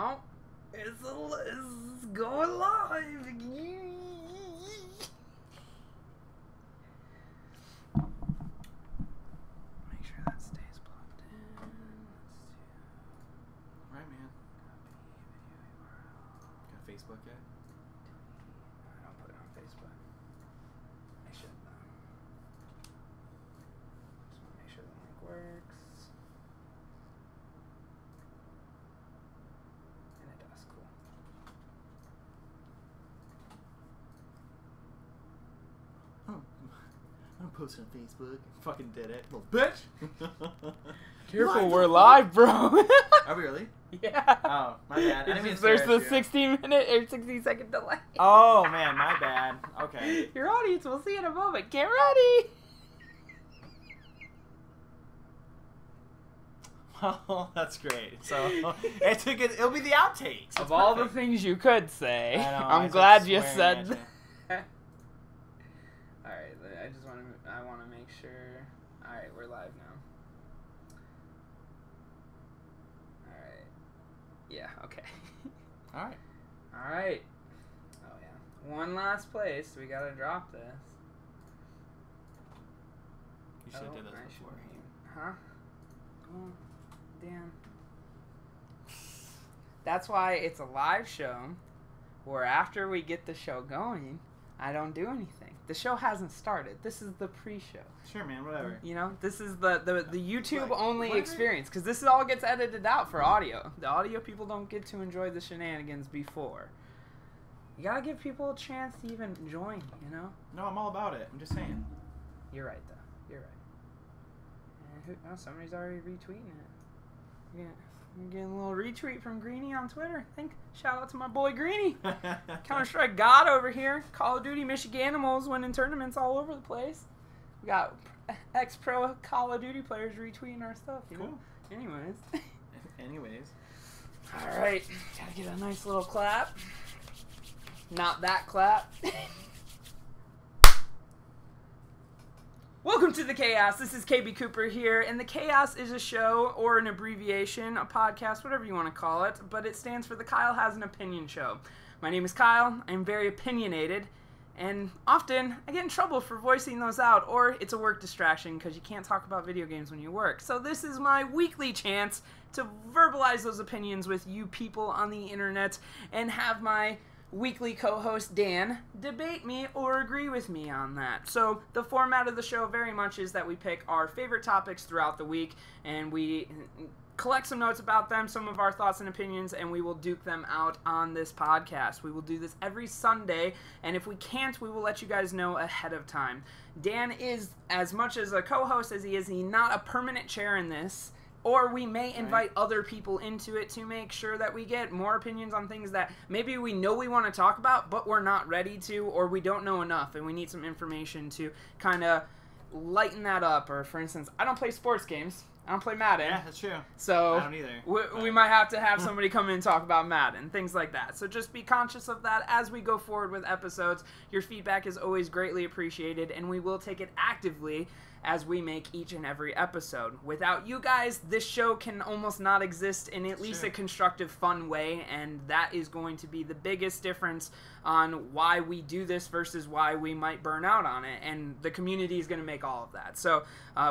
Oh, it's going live. Make sure that stays plugged in. Right, man. Got Facebook yet? I don't put it on Facebook. I should though. Just want to make sure the link works. And it does. Cool. I'm posting on Facebook. Fucking did it, little bitch. Careful, we're live, bro. Are we really? Yeah. Oh, my bad. I didn't mean to There's stare the at you. 60-minute or 60-second delay. Oh man, my bad. Okay. Your audience will see in a moment. Get ready. Oh, that's great. So it'll be the outtakes. Of all the things you could say, I know, I'm glad you swearing said at that. you. Alright, I want to make sure. Alright, we're live now. Alright. Yeah, okay. Alright. Alright. Oh, yeah. One last place. We gotta drop this. You should have did this before. Huh? Oh, damn. That's why it's a live show where after we get the show going, I don't do anything. The show hasn't started. This is the pre-show. Sure, man. Whatever. You know, this is the YouTube only whatever. experience because this all gets edited out for audio. The audio people don't get to enjoy the shenanigans before. You gotta give people a chance to even join. You know. No, I'm all about it. I'm just saying. You're right, though. You're right. And oh, somebody's already retweeting it. Yeah. I'm getting a little retweet from Greeny on Twitter. Shout out to my boy Greeny. Counter-Strike God over here. Call of Duty Michiganimals winning tournaments all over the place. We got ex-pro Call of Duty players retweeting our stuff. You know? Anyways. Anyways. All right. Gotta get a nice little clap. Not that clap. Welcome to the KHAOS. This is KB Cooper here, and the KHAOS is a show, or an abbreviation, a podcast, whatever you want to call it, but it stands for the Kyle Has an Opinion Show. My name is Kyle. I'm very opinionated, and often I get in trouble for voicing those out, or it's a work distraction because you can't talk about video games when you work. So this is my weekly chance to verbalize those opinions with you people on the internet and have my weekly co-host Dan debate me or agree with me on that. So the format of the show very much is that we pick our favorite topics throughout the week and we collect some notes about them, some of our thoughts and opinions, and we will duke them out on this podcast. We will do this every Sunday, and if we can't, we will let you guys know ahead of time. Dan is, as much as a co-host as he is, he's not a permanent chair in this. Or we may invite other people into it to make sure that we get more opinions on things that maybe we know we want to talk about, but we're not ready to, or we don't know enough, and we need some information to kind of lighten that up. Or, for instance, I don't play sports games. I don't play Madden. Yeah, that's true. So I don't either. We might have to have somebody come in and talk about Madden, things like that. So just be conscious of that as we go forward with episodes. Your feedback is always greatly appreciated, and we will take it actively as we make each and every episode. Without you guys, this show can almost not exist in at least a constructive, fun way, and that is going to be the biggest difference on why we do this versus why we might burn out on it, and the community is going to make all of that. So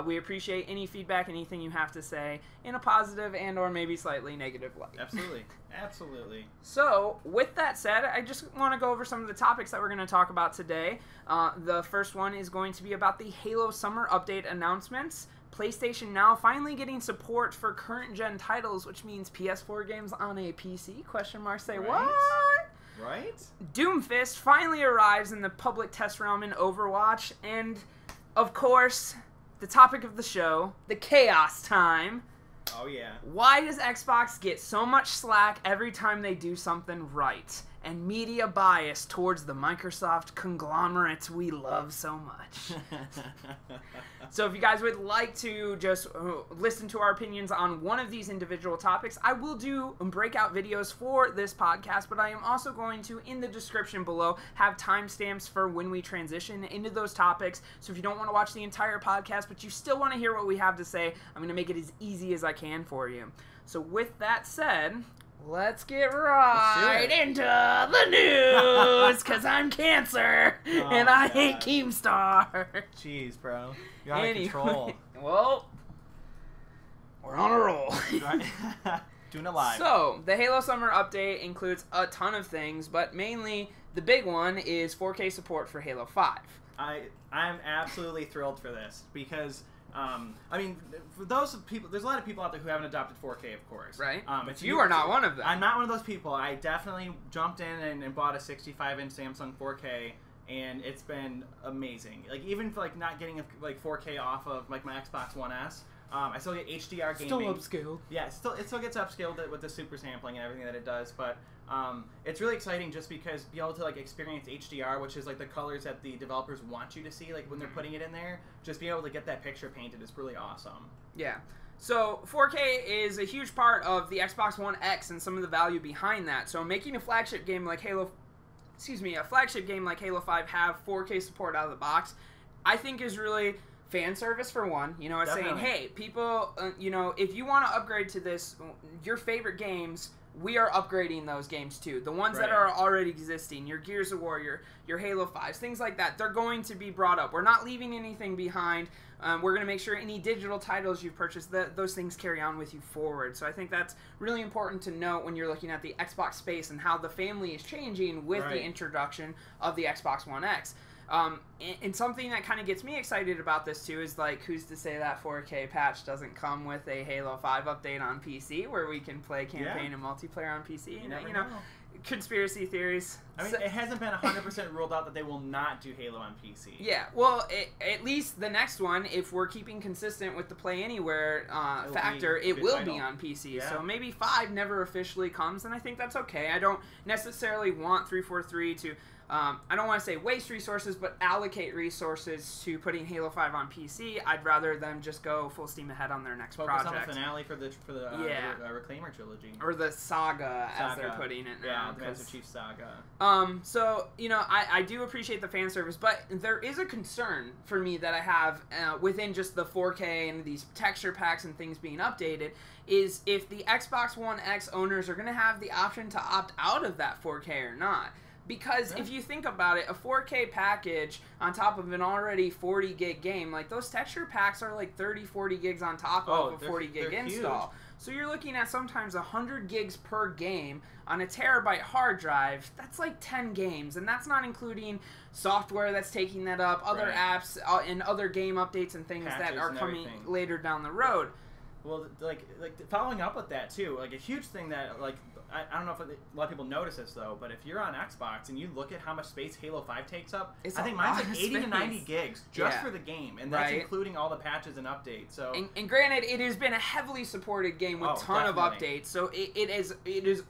we appreciate any feedback, anything you have to say in a positive and or maybe slightly negative light. Absolutely. Absolutely. So, with that said, I just want to go over some of the topics that we're going to talk about today. The first one is going to be about the Halo Summer Update announcements. PlayStation Now finally getting support for current-gen titles, which means PS4 games on a PC? Question mark, say what? Right? Doomfist finally arrives in the public test realm in Overwatch. And, of course, the topic of the show, the KHAOS time. Oh, yeah. Why does Xbox get so much slack every time they do something right? And media bias towards the Microsoft conglomerates we love so much. So if you guys would like to just listen to our opinions on one of these individual topics, I will do breakout videos for this podcast, but I am also going to, in the description below, have timestamps for when we transition into those topics. So if you don't want to watch the entire podcast, but you still want to hear what we have to say, I'm going to make it as easy as I can for you. So with that said, Let's get right into the news, because I'm Cancer, and I hate Keemstar. Jeez, bro. You're out of control. Well, we're on a roll. Doing it live. So, the Halo Summer Update includes a ton of things, but mainly the big one is 4K support for Halo 5. I'm absolutely thrilled for this, because... I mean, for those people, there's a lot of people out there who haven't adopted 4K, of course. Right. But you are not one of them. I'm not one of those people. I definitely jumped in and bought a 65-inch Samsung 4K, and it's been amazing. Like, even for, like, not getting, like, 4K off of, like, my Xbox One S, I still get HDR gaming. Still upscaled. Yeah, it still gets upscaled with the super sampling and everything that it does, but it's really exciting just because be able to like experience HDR, which is like the colors that the developers want you to see, like when they're putting it in there, just being able to get that picture painted is really awesome. Yeah. So 4K is a huge part of the Xbox One X and some of the value behind that. So making a flagship game like Halo 5 have 4K support out of the box, I think is really fan service for one. You know, it's saying, hey, people, you know, if you want to upgrade to this, your favorite games, we are upgrading those games too. The ones that are already existing, your Gears of War, your Halo 5s, things like that, they're going to be brought up. We're not leaving anything behind. We're going to make sure any digital titles you've purchased, those things carry on with you forward. So I think that's really important to note when you're looking at the Xbox space and how the family is changing with the introduction of the Xbox One X. And something that kind of gets me excited about this too is like, who's to say that 4K patch doesn't come with a Halo 5 update on PC where we can play campaign and multiplayer on PC? You know, conspiracy theories. I mean, it hasn't been 100% ruled out that they will not do Halo on PC. Yeah, well, at least the next one, if we're keeping consistent with the Play Anywhere factor, it will be on PC. Yeah. So maybe 5 never officially comes, and I think that's okay. I don't necessarily want 343 to... I don't want to say waste resources, but allocate resources to putting Halo 5 on PC. I'd rather them just go full steam ahead on their next project. Focus on the finale for the Reclaimer trilogy. Or the saga, as they're putting it now. Yeah, the Master Chief Saga. So, you know, I do appreciate the fan service, but there is a concern for me that I have within just the 4K and these texture packs and things being updated, is if the Xbox One X owners are going to have the option to opt out of that 4K or not. Because if you think about it, a 4K package on top of an already 40 gig game, like those texture packs are like 30, 40 gigs on top of a 40 gig install. Huge. So you're looking at sometimes 100 gigs per game on a terabyte hard drive. That's like 10 games, and that's not including software that's taking that up, other apps and other game updates and things that are coming later down the road. Well, like following up with that too, like a huge thing that like I don't know if a lot of people notice this though, but if you're on Xbox and you look at how much space Halo 5 takes up, I think mine's like 80 to 90 gigs just for the game, and that's including all the patches and updates. So and granted, it has been a heavily supported game with a ton of updates, so it has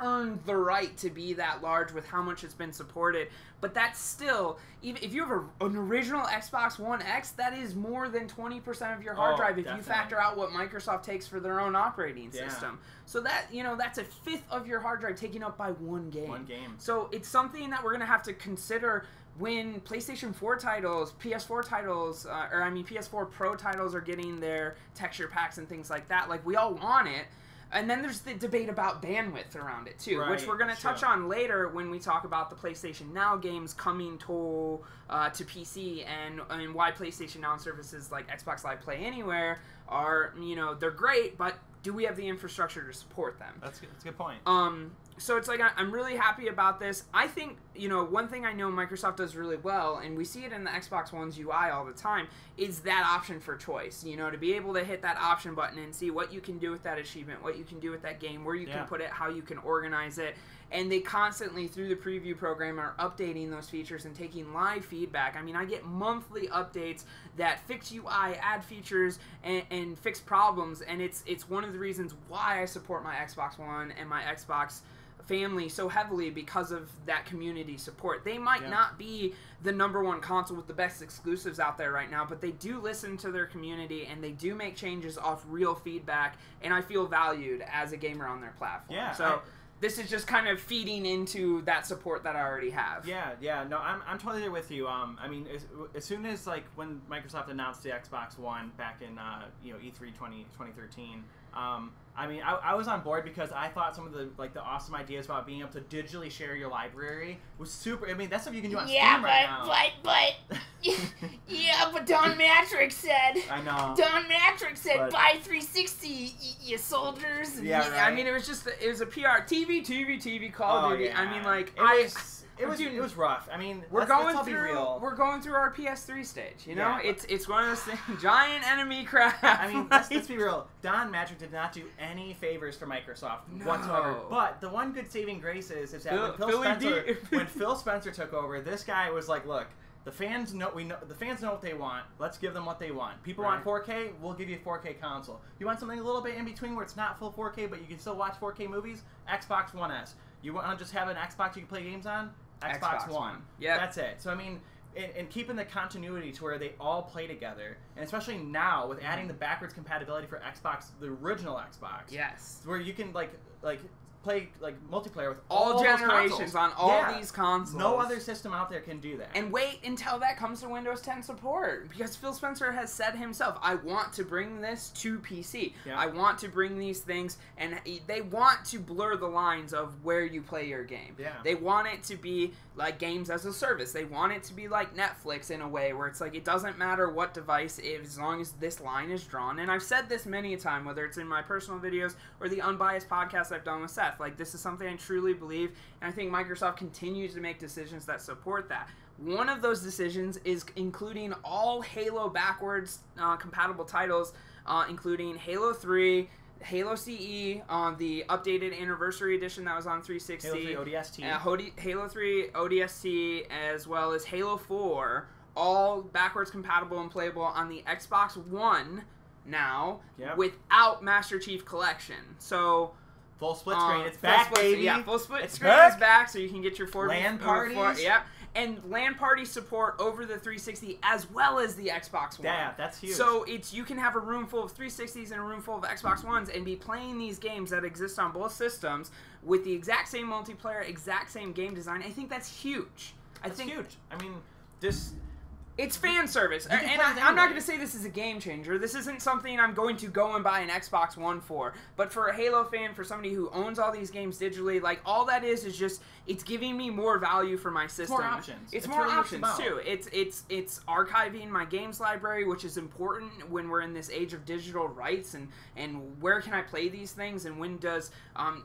earned the right to be that large with how much it's been supported. But that's still, even if you have an original Xbox One X, that is more than 20% of your hard drive if you factor out what Microsoft takes for their own operating system. So that, you know, that's a fifth of your hard drive taken up by one game. So it's something that we're going to have to consider when PlayStation 4 titles, PS4 titles, PS4 Pro titles are getting their texture packs and things like that. Like, we all want it. And then there's the debate about bandwidth around it, too, which we're going to touch on later when we talk about the PlayStation Now games coming to PC and why PlayStation Now and services like Xbox Live Play Anywhere are, you know, they're great, but do we have the infrastructure to support them? That's a good point. So it's like, I'm really happy about this. I think, you know, one thing I know Microsoft does really well, and we see it in the Xbox One's UI all the time, is that option for choice. You know, to be able to hit that option button and see what you can do with that achievement, what you can do with that game, where you can put it, how you can organize it. And they constantly, through the preview program, are updating those features and taking live feedback. I mean, I get monthly updates that fix UI, add features, and fix problems. And it's one of the reasons why I support my Xbox One and my Xbox family so heavily, because of that community support. They might not be the #1 console with the best exclusives out there right now, but they do listen to their community and they do make changes off real feedback, and I feel valued as a gamer on their platform. So this is just kind of feeding into that support that I already have. No, I'm totally there with you. I mean, as soon as like when Microsoft announced the Xbox One back in E3 2013, I mean, I was on board because I thought some of the awesome ideas about being able to digitally share your library was super. I mean, that's something you can do on Steam right now. But Don Matrix said. I know. Don Matrix said, buy 360, you soldiers. Yeah, right. I mean, it was a PR TV, Call of Duty. Yeah. I mean, like it was rough. I mean, we're going through our PS3 stage. You know, it's one of those things. Giant enemy crap. I mean, let's be real. Don Matrix did not do any favors for Microsoft whatsoever. But the one good saving grace is that when Phil Spencer took over, this guy was like, look. The fans know what they want. Let's give them what they want. People want 4K, we'll give you a 4K console. You want something a little bit in between where it's not full 4K, but you can still watch 4K movies? Xbox One S. You want to just have an Xbox you can play games on? Xbox One. Yeah, that's it. So I mean, and keeping the continuity to where they all play together, and especially now with adding the backwards compatibility for Xbox, the original Xbox. Yes. Where you can play multiplayer with all generations on all these consoles. No other system out there can do that. And wait until that comes to Windows 10 support, because Phil Spencer has said himself, I want to bring this to PC. Yeah. I want to bring these things, and they want to blur the lines of where you play your game. Yeah. They want it to be like games as a service. They want it to be like Netflix in a way where it's like it doesn't matter what device, as long as this line is drawn. And I've said this many a time, whether it's in my personal videos or the unbiased podcast I've done with Seth. Like, this is something I truly believe, and I think Microsoft continues to make decisions that support that. One of those decisions is including all Halo backwards compatible titles, including Halo 3, Halo CE on the updated Anniversary Edition that was on 360, Halo 3 ODST, Halo 3 ODST, as well as Halo 4, all backwards compatible and playable on the Xbox One now, without Master Chief Collection. So full split screen, it's back, baby. Yeah, full split screen is back, so you can get your LAN parties. And LAN party support over the 360 as well as the Xbox One. Yeah, that's huge. So you can have a room full of 360s and a room full of Xbox Ones and be playing these games that exist on both systems with the exact same multiplayer, exact same game design. I think that's huge. That's huge. I mean, it's fan service, and I'm not going to say this is a game changer. This isn't something I'm going to go and buy an Xbox One for. But for a Halo fan, for somebody who owns all these games digitally, like, all that is just, it's giving me more value for my system. More options. It's more really options, too. It's archiving my games library, which is important when we're in this age of digital rights, and where can I play these things, and when does,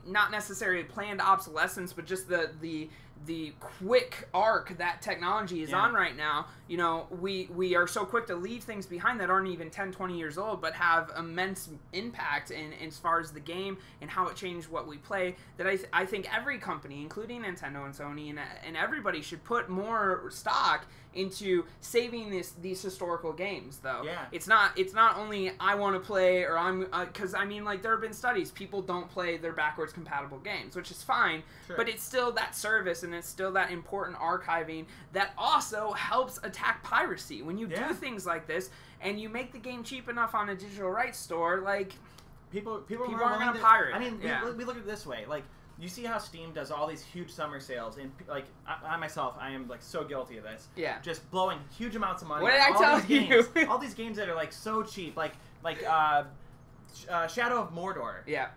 not necessarily planned obsolescence, but just the quick arc that technology is on right now. You know, we are so quick to leave things behind that aren't even 10, 20 years old, but have immense impact in as far as the game and how it changed what we play, that I think every company, including Nintendo and Sony and everybody, should put more stock into saving these historical games, though. Yeah. It's not only I want to play, or I'm, because I mean, like, there have been studies, people don't play their backwards compatible games, which is fine, but it's still that service, and it's still that important archiving that also helps attack piracy. When you do things like this, and you make the game cheap enough on a digital rights store, like, people aren't going to pirate. I mean, we look at it this way, like, you see how Steam does all these huge summer sales, and like I myself, I am like so guilty of this. Yeah. Just blowing huge amounts of money. What did I tell you? All these games that are like so cheap, like Shadow of Mordor. Yeah.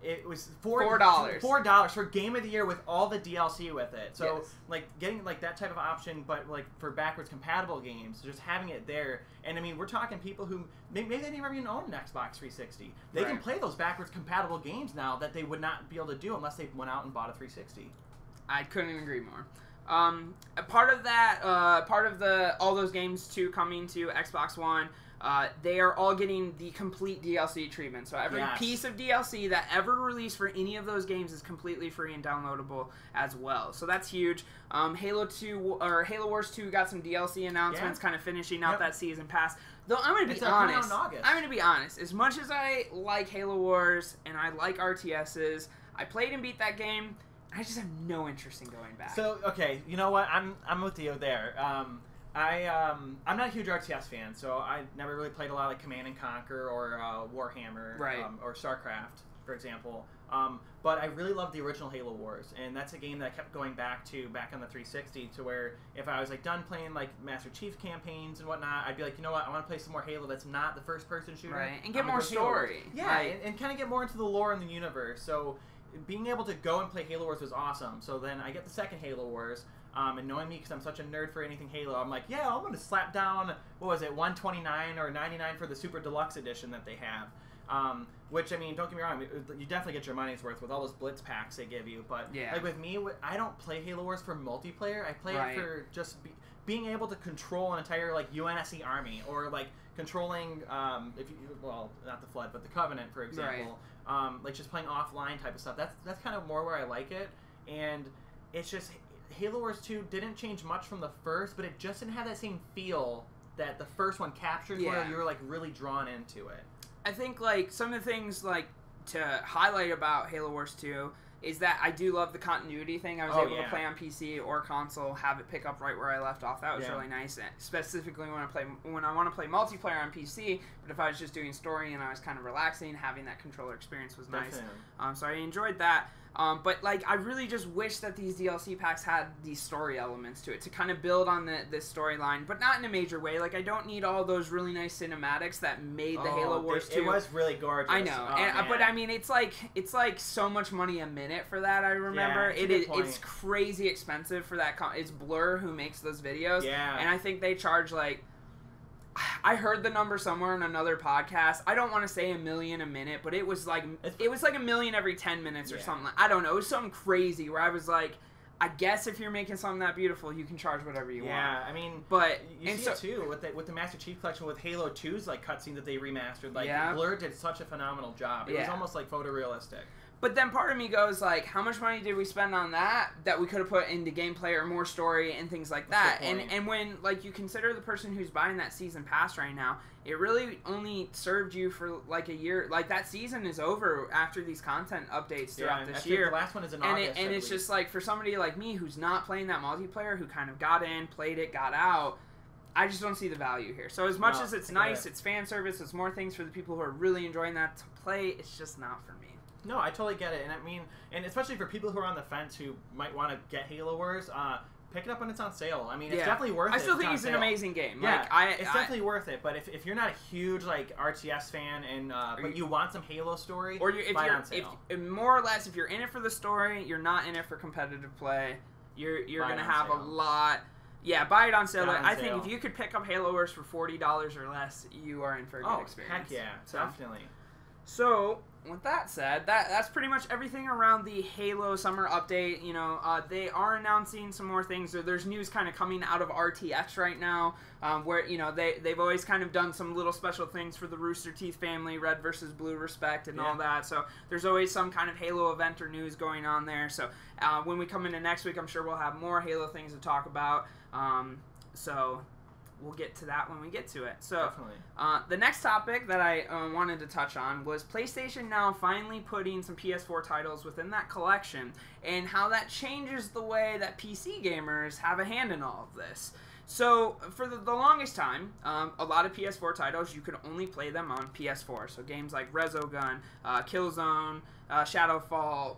It was $4. $4 for Game of the Year with all the DLC with it. So like getting like that type of option, but like for backwards compatible games, just having it there. And I mean, we're talking people who maybe they never even own an Xbox 360. They can play those backwards compatible games now that they would not be able to do unless they went out and bought a 360. I couldn't agree more. A part of that, all those games too coming to Xbox One. They are all getting the complete DLC treatment. So every piece of DLC that ever released for any of those games is completely free and downloadable as well. So that's huge. Halo Wars 2 got some DLC announcements, kind of finishing out that season pass. Though I'm going to be honest. I'm going to be honest. As much as I like Halo Wars and I like RTSs, I played and beat that game. I just have no interest in going back. So okay, you know what? I'm with you there. I'm not a huge RTS fan, so I never really played a lot of Command and Conquer or Warhammer, or StarCraft, for example. But I really loved the original Halo Wars, and that's a game that I kept going back on the 360, to where if I was like done playing like Master Chief campaigns and whatnot, I'd be like, you know what, I want to play some more Halo that's not the first-person shooter. Right, and get more story. Yeah, right. and kind of get more into the lore and the universe. So being able to go and play Halo Wars was awesome. So then I get the second Halo Wars, and knowing me because I'm such a nerd for anything Halo, I'm like, yeah, I'm going to slap down, what was it, $129 or $99 for the Super Deluxe Edition that they have. Which, I mean, don't get me wrong, you definitely get your money's worth with all those Blitz packs they give you, but like with me, I don't play Halo Wars for multiplayer. I play it for just being able to control an entire like UNSC army, or like controlling, well, not the Flood, but the Covenant, for example. Like just playing offline type of stuff. That's kind of more where I like it, and it's just Halo Wars 2 didn't change much from the first, but it just didn't have that same feel that the first one captured, where you were like really drawn into it. I think, like, some of the things, like, to highlight about Halo Wars 2 is that I do love the continuity thing. I was able to play on PC or console, have it pick up right where I left off. That was really nice, specifically when I want to play multiplayer on PC, but if I was just doing story and I was kind of relaxing, having that controller experience was nice. So I enjoyed that. But, like, I really just wish that these DLC packs had these story elements to it to kind of build on this storyline, but not in a major way. Like, I don't need all those really nice cinematics that made the Halo Wars 2. It was really gorgeous. I know, but I mean, it's like so much money a minute for that. I remember it's crazy expensive for that. It's Blur who makes those videos, and I think they charge like. I heard the number somewhere in another podcast. I don't want to say $1 million a minute, but it was like $1 million every 10 minutes or something. I don't know. It was something crazy where I was like, I guess if you're making something that beautiful, you can charge whatever you want. Yeah, I mean, but you see it too with the Master Chief Collection, with Halo 2's like cutscene that they remastered. Like Blur did such a phenomenal job. It was almost like photorealistic. But then part of me goes like, how much money did we spend on that we could have put into gameplay or more story and things like that? And when like you consider the person who's buying that season pass right now, it really only served you for like a year. Like that season is over after these content updates throughout this year. The last one is in August. And it's just like for somebody like me who's not playing that multiplayer, who kind of got in, played it, got out. I just don't see the value here. So as much as it's nice, it's fan service, it's more things for the people who are really enjoying that to play, it's just not for me. No, I totally get it, and I mean, and especially for people who are on the fence who might want to get Halo Wars, pick it up when it's on sale. I mean, it's definitely worth it. I still think it's an amazing game. Yeah, it's definitely worth it. But if you're not a huge like RTS fan and but you want some Halo story, or if more or less if you're in it for the story, you're not in it for competitive play. You're gonna have a lot. Yeah, buy it on sale. I think if you could pick up Halo Wars for $40 or less, you are in for a good experience. Heck yeah, definitely. So, with that said, that's pretty much everything around the Halo Summer Update. You know, they are announcing some more things. So there's news kind of coming out of RTX right now, where, you know, they've always kind of done some little special things for the Rooster Teeth family, Red versus Blue respect and all that. So there's always some kind of Halo event or news going on there. So when we come into next week, I'm sure we'll have more Halo things to talk about. So we'll get to that when we get to it. So, the next topic that I wanted to touch on was PlayStation Now finally putting some PS4 titles within that collection, and how that changes the way that PC gamers have a hand in all of this. So, for the longest time, a lot of PS4 titles, you could only play them on PS4. So, games like Resogun, Killzone, Shadowfall,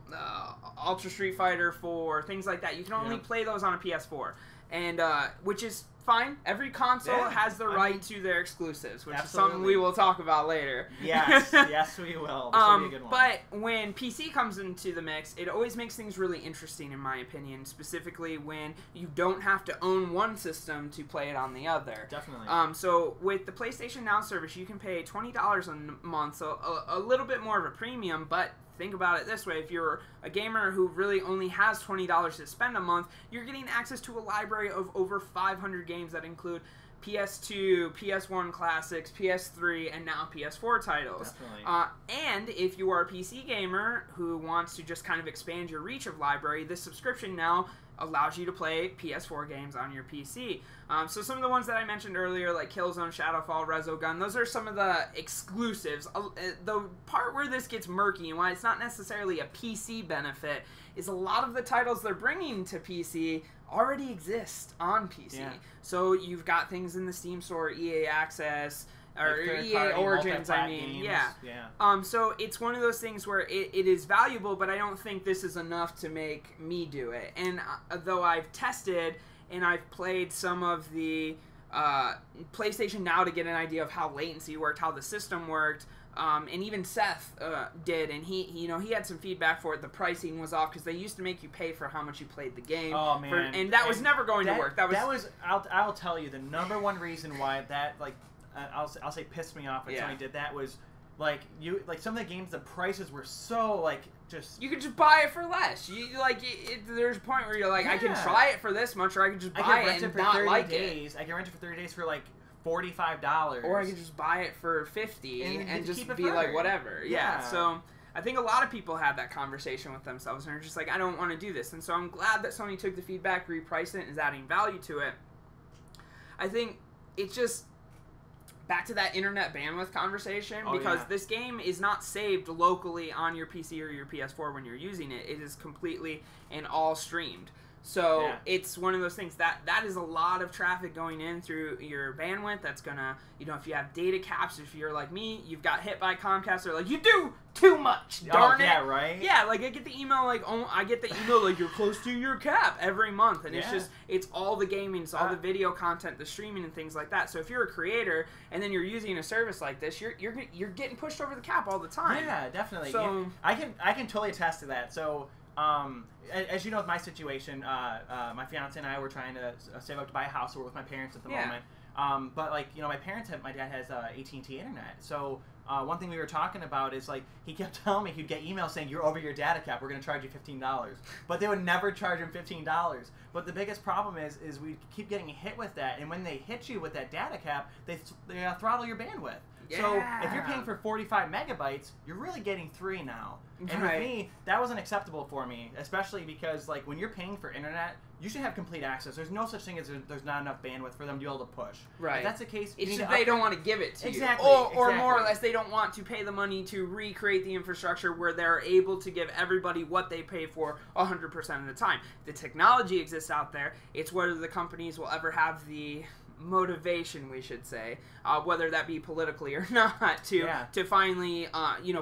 Ultra Street Fighter 4, things like that. You can only play those on a PS4, and which is fine. Every console has the right to their exclusives, which is something we will talk about later. Yes, yes, we will. This will be a good one. But when PC comes into the mix, it always makes things really interesting, in my opinion, specifically when you don't have to own one system to play it on the other. Definitely. So with the PlayStation Now service, you can pay $20 a month, so a little bit more of a premium, but think about it this way. If you're a gamer who really only has $20 to spend a month, you're getting access to a library of over 500 games that include PS2, PS1 classics, PS3, and now PS4 titles. And if you are a PC gamer who wants to just kind of expand your reach of library, this subscription now allows you to play PS4 games on your PC. So some of the ones that I mentioned earlier, like Killzone, Shadowfall, Resogun, those are some of the exclusives. The part where this gets murky and why it's not necessarily a PC benefit is a lot of the titles they're bringing to PC already exist on PC. So you've got things in the Steam store, EA Access, or EA Origins, I mean, games. Yeah. So it's one of those things where it is valuable, but I don't think this is enough to make me do it. And though I've tested and I've played some of the PlayStation Now to get an idea of how latency worked, how the system worked, and even Seth did, and he had some feedback for it. The pricing was off because they used to make you pay for how much you played the game. Oh man, and that was never going to work. That was I'll tell you the number one reason why that I'll say pissed me off when Sony did that was some of the games, the prices were so just you could just buy it for less. There's a point where you're like, I can try it for this much, or I can just buy it and not like it. I can rent it for 30 days for $45, or I can just buy it for $50 and just be like, whatever. Yeah. So I think a lot of people had that conversation with themselves and are just like, I don't want to do this. And so I'm glad that Sony took the feedback, repriced it, and is adding value to it. I think it's just back to that internet bandwidth conversation, because this game is not saved locally on your PC or your PS4 when you're using it. It is completely and all streamed. So it's one of those things that is a lot of traffic going in through your bandwidth. That's gonna, if you have data caps, if you're like me, you've got hit by Comcast. They're like, you do too much, darn it. Yeah, right. Yeah, I get the email you're close to your cap every month, and it's all the gaming, it's all the video content, the streaming, and things like that. So if you're a creator and then you're using a service like this, you're getting pushed over the cap all the time. Yeah, definitely. So I can totally attest to that. So. As you know, with my situation, my fiance and I were trying to save up to buy a house. We're with my parents at the moment. But my dad has AT&T internet. So one thing we were talking about is he kept telling me he'd get emails saying you're over your data cap. We're going to charge you $15. But they would never charge him $15. But the biggest problem is we keep getting hit with that. And when they hit you with that data cap, they throttle your bandwidth. Yeah. So if you're paying for 45 megabytes, you're really getting 3 now. And with me, that wasn't acceptable for me, especially because when you're paying for internet, you should have complete access. There's no such thing as there's not enough bandwidth for them to be able to push. Right. If that's the case, it's just they don't want to give it to you. Exactly. Or more or less, they don't want to pay the money to recreate the infrastructure where they're able to give everybody what they pay for 100% of the time. The technology exists out there. It's whether the companies will ever have the motivation, we should say, whether that be politically or not, to finally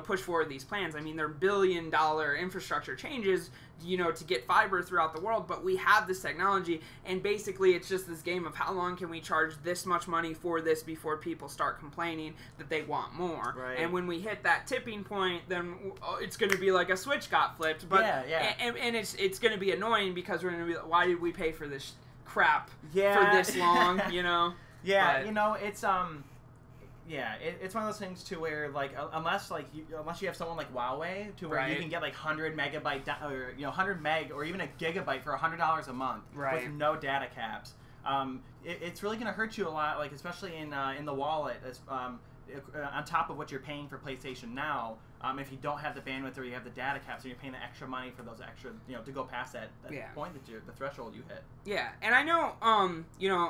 push forward these plans. I mean, they're billion-dollar infrastructure changes, to get fiber throughout the world, but we have this technology, and basically it's just this game of how long can we charge this much money for this before people start complaining that they want more. Right. And when we hit that tipping point, then it's going to be like a switch got flipped. But and it's going to be annoying because we're going to be like, why did we pay for this crap for this long, Yeah, but, it's one of those things to where unless you have someone like Huawei to where you can get 100 megabyte or 100 meg or even a gigabyte for $100 a month with no data caps. It's really going to hurt you a lot, especially in the wallet. On top of what you're paying for PlayStation Now, if you don't have the bandwidth or you have the data caps, and you're paying the extra money for those extra, to go past that point that the threshold you hit. Yeah, and I know,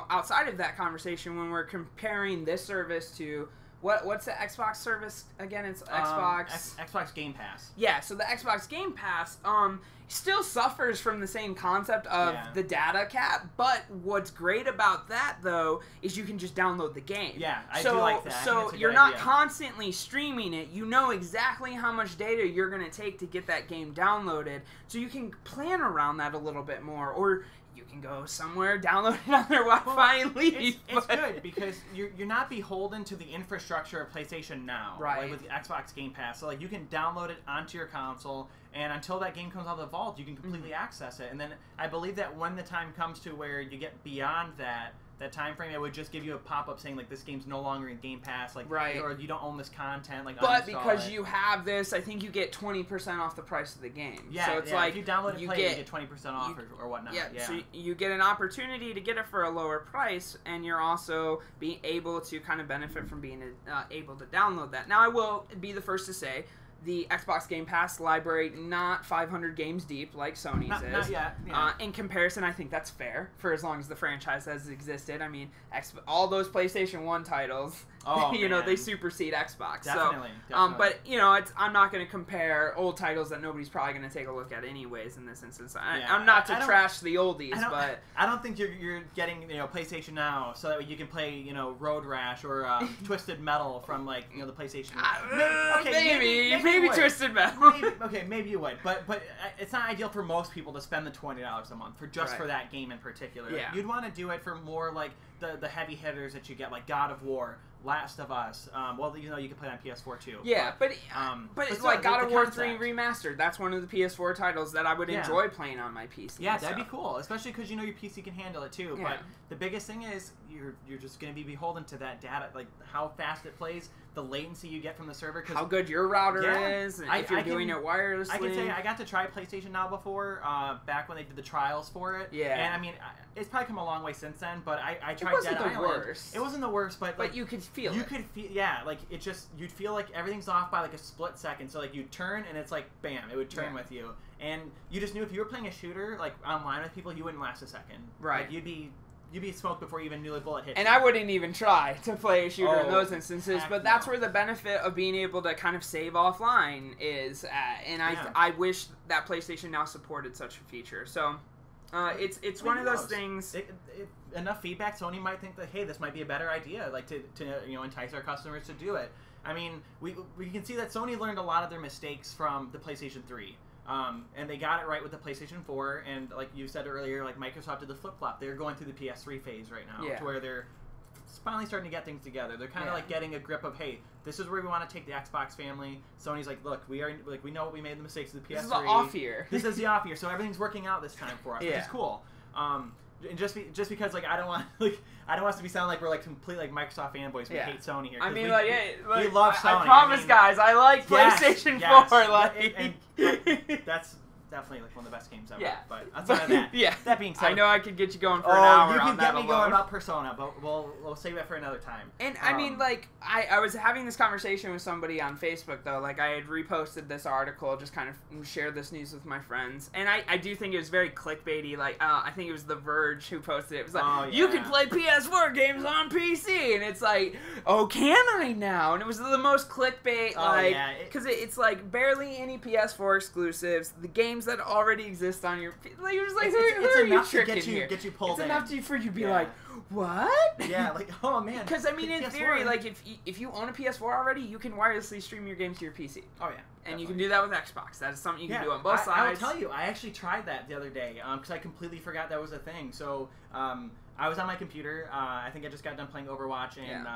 outside of that conversation, when we're comparing this service to what's the Xbox service again? It's Xbox Game Pass. Yeah, so the Xbox Game Pass still suffers from the same concept of the data cap, but what's great about that, though, is you can just download the game. Yeah, I do like that. So you're not constantly streaming it. You know exactly how much data you're going to take to get that game downloaded, so you can plan around that a little bit more, or you can go somewhere, download it on their Wi-Fi, and leave. It's good because you're not beholden to the infrastructure of PlayStation Now, with the Xbox Game Pass. So you can download it onto your console, and until that game comes out of the vault, you can completely access it. And then I believe that when the time comes to where you get beyond that time frame, it would just give you a pop-up saying this game's no longer in Game Pass, or you don't own this content. But because you have this, I think you get 20% off the price of the game. Yeah, so it's if you download and play it, you get 20% off or whatnot. Yeah, so you get an opportunity to get it for a lower price, and you're also being able to kind of benefit from being able to download that. Now, I will be the first to say, the Xbox Game Pass library not 500 games deep like Sony's is. Not yet. Yeah. In comparison, I think that's fair for as long as the franchise has existed. I mean, all those PlayStation 1 titles, they supersede Xbox. Definitely. But, I'm not going to compare old titles that nobody's probably going to take a look at anyways in this instance. I'm not to trash the oldies, but... I don't think you're getting, PlayStation Now so that you can play, Road Rash or Twisted Metal from, the PlayStation. Maybe Twisted Metal. Maybe you would, but it's not ideal for most people to spend the $20 a month for that game in particular. Yeah. You'd want to do it for more like the heavy hitters that you get, like God of War, Last of Us. You can play on PS4 too. Yeah, but it's like God of War 3 Remastered. That's one of the PS4 titles that I would enjoy playing on my PC. Yeah, that'd be cool, especially because your PC can handle it too. Yeah. But the biggest thing is you're just going to be beholden to that data, like how fast it plays, the latency you get from the server. How good your router is, and if you're doing it wirelessly. I can say I got to try PlayStation Now before, back when they did the trials for it. Yeah. And I mean, it's probably come a long way since then, but I tried Dead Island. It wasn't the worst, but you could feel it. You could feel, yeah, like it just, you'd feel like everything's off by like a split second. So like you'd turn and it's like, bam, it would turn with you. And you just knew if you were playing a shooter, like online with people, you wouldn't last a second. Right. Like, you'd be smoked before you even knew the bullet hit and you. I wouldn't even try to play a shooter in those instances, but that's no. where the benefit of being able to kind of save offline is at. And I wish that PlayStation Now supported such a feature. So it's one of those things. Enough feedback, Sony might think that, hey, this might be a better idea, like to entice our customers to do it. I mean, we can see that Sony learned a lot of their mistakes from the PlayStation 3. And they got it right with the PlayStation 4, and like you said earlier, like Microsoft did the flip-flop. They're going through the PS3 phase right now, to where they're finally starting to get things together. They're kind of like getting a grip of, hey, this is where we want to take the Xbox family. Sony's like, look, we know what we made the mistakes of the PS3. This is the off year. This is the off year, so everything's working out this time for us, which is cool. And just because like I don't want us to be sounding like we're like complete like Microsoft fanboys. We hate Sony here. I mean, we love Sony. I promise, guys, I like PlayStation 4. That's definitely like one of the best games ever. Yeah. But outside of that, that being said, I know I could get you going for an hour. You can get me alone. going about Persona, but we'll save that for another time. And I mean, like I was having this conversation with somebody on Facebook though. Like I had reposted this article, just kind of shared this news with my friends, and I do think it was very clickbaity. Like I think it was The Verge who posted it. It was like, you can play PS4 games on PC, and it's like, oh, can I now? And it was the most clickbait, because it's like barely any PS4 exclusives. The games that already exist on your, like, you're just like, who are you tricking here? Get you pulled in. It's enough for you to be like, what? Yeah, like, oh man. Because I mean, in theory, like if you own a PS4 already, you can wirelessly stream your games to your PC. Oh yeah. And you can do that with Xbox. That is something you can do on both sides. I will tell you, I actually tried that the other day because I completely forgot that was a thing. So I was on my computer. I think I just got done playing Overwatch, and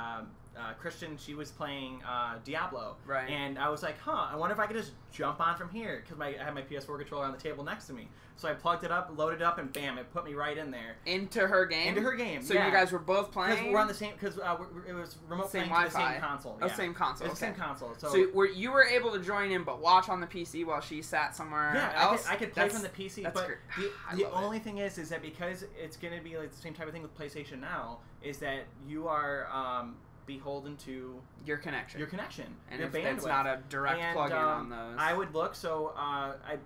Christian, she was playing Diablo. Right. And I was like, I wonder if I could just jump on from here, because I had my PS4 controller on the table next to me. So I plugged it up, loaded it up, and bam, it put me right in there. Into her game? Into her game, So you guys were both playing? Because we're on the same, because it was remote playing to the same console. Oh, same console. It was the same console. So you were able to join in, but watch on the PC while she sat somewhere else? I could play from the PC, but the only thing is that because it's going to be like the same type of thing with PlayStation Now, is that you are beholden to your connection. And if it's not a direct plug-in on those. I would look, so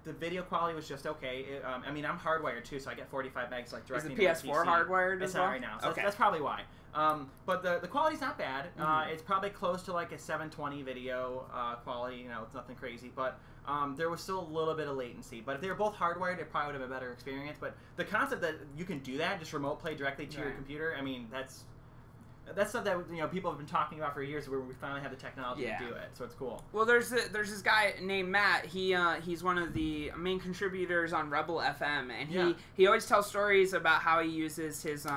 the video quality was just okay. I mean, I'm hardwired too, so I get 45 megs like directly into my PC. Is the PS4 hardwired as well? It's not right now, so that's probably why. But the quality's not bad. It's probably close to like a 720 video quality. It's nothing crazy, but there was still a little bit of latency. But if they were both hardwired, it probably would have been a better experience. But the concept that you can do that, just remote play directly to your computer, I mean, that's stuff that people have been talking about for years, where we finally have the technology to do it. So it's cool. Well, there's this guy named Matt. He's one of the main contributors on Rebel FM, and he always tells stories about how he uses his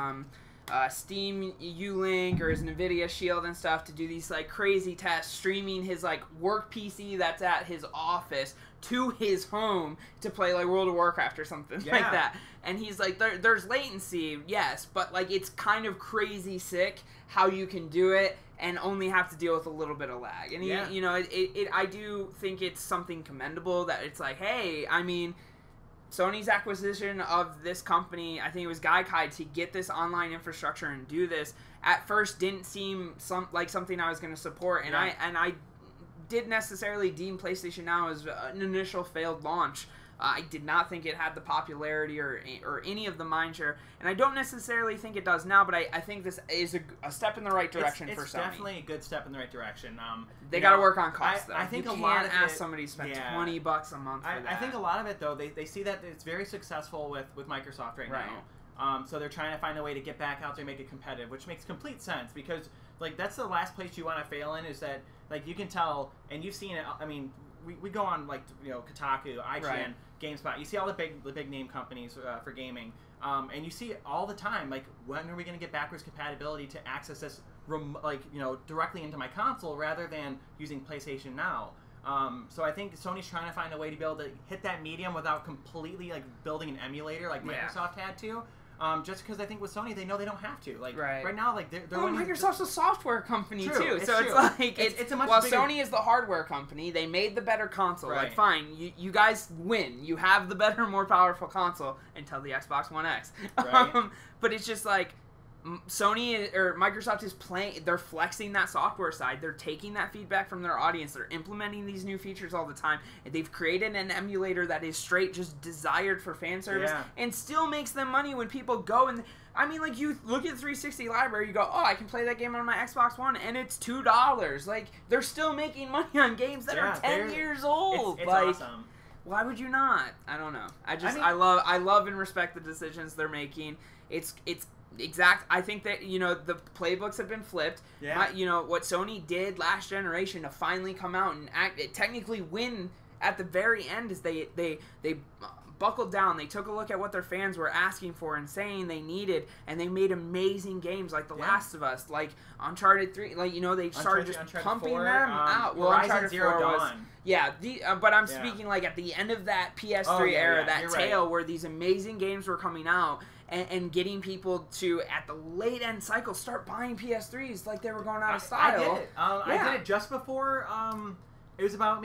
Steam U-Link or his NVIDIA Shield and stuff to do these like crazy tests, streaming his like work PC that's at his office to his home to play like World of Warcraft or something like that. And he's like, there's latency, yes, but like it's kind of crazy sick how you can do it and only have to deal with a little bit of lag. And I do think it's something commendable that it's like, hey, I mean, Sony's acquisition of this company, I think it was Gaikai, to get this online infrastructure and do this, at first didn't seem like something I was going to support, and I did necessarily deem PlayStation Now as an initial failed launch. I did not think it had the popularity or any of the mindshare, and I don't necessarily think it does now, but I think this is a step in the right direction for Sony. It's definitely a good step in the right direction. They got to work on costs, though. I think you a lot can't of ask somebody to spend $20 a month for that. I think a lot of it, though, they see that it's very successful with Microsoft right now. So they're trying to find a way to get back out there and make it competitive, which makes complete sense, because like that's the last place you want to fail in, is that like you can tell, and you've seen it. I mean, we go on like Kotaku, IGN, GameSpot. You see all the big name companies for gaming, and you see it all the time. Like, when are we going to get backwards compatibility to access this directly into my console rather than using PlayStation Now? So I think Sony's trying to find a way to be able to hit that medium without completely like building an emulator like Microsoft had to. Just because I think with Sony, they know they don't have to. Like right now, like they're Microsoft's a software company too, so true. it's like it's a much bigger... Sony is the hardware company. They made the better console. Like, fine, you guys win. You have the better, more powerful console until the Xbox One X. Right. But it's just like Sony or Microsoft is playing. They're flexing that software side. They're taking that feedback from their audience. They're implementing these new features all the time. And they've created an emulator that is straight just desired for fan service and still makes them money when people go and. I mean, like, you look at the 360 library, you go, oh, I can play that game on my Xbox One, and it's $2. Like, they're still making money on games that are 10 years old. It's like, awesome. Why would you not? I don't know. I love and respect the decisions they're making. It's exact. I think that the playbooks have been flipped. Yeah. What Sony did last generation to finally come out and technically win at the very end is they buckled down. They took a look at what their fans were asking for and saying they needed, and they made amazing games like The Last of Us, like Uncharted 3. Like they started Uncharted pumping 4, them out. Well, Horizon Zero Dawn. But I'm speaking like at the end of that PS3 era, that tail where these amazing games were coming out. And getting people to, at the late end cycle, start buying PS3s like they were going out of style. I did it. I did it just before. It was about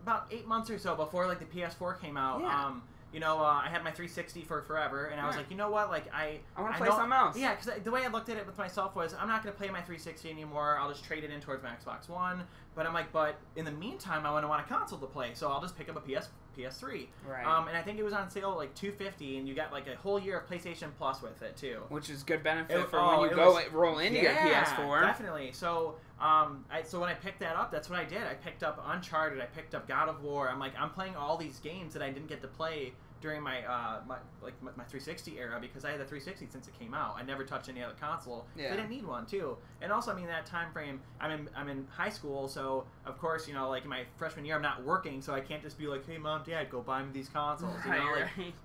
about 8 months or so before like the PS4 came out. Yeah. I had my 360 for forever, and I was like, you know what? Like I want to play something else. Yeah, because the way I looked at it with myself was, I'm not going to play my 360 anymore. I'll just trade it in towards my Xbox One. But I'm like, but in the meantime, I want a console to play, so I'll just pick up a PS3. Right. And I think it was on sale at like $250, and you got like a whole year of PlayStation Plus with it too. Which is good benefit for when you roll into your PS4. Definitely. So so when I picked that up, that's what I did. I picked up Uncharted. I picked up God of War. I'm playing all these games that I didn't get to play during my 360 era, because I had the 360 since it came out. I never touched any other console. Yeah. I didn't need one too. And also, I mean, that time frame, I'm in high school, so of course, like in my freshman year, I'm not working, so I can't just be like, hey mom, dad, go buy me these consoles. I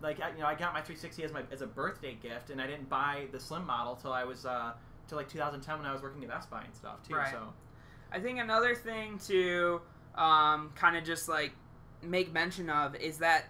got my 360 as a birthday gift, and I didn't buy the slim model till I was till like 2010 when I was working at Best Buy and stuff too. Right. So I think another thing to kind of just like make mention of is that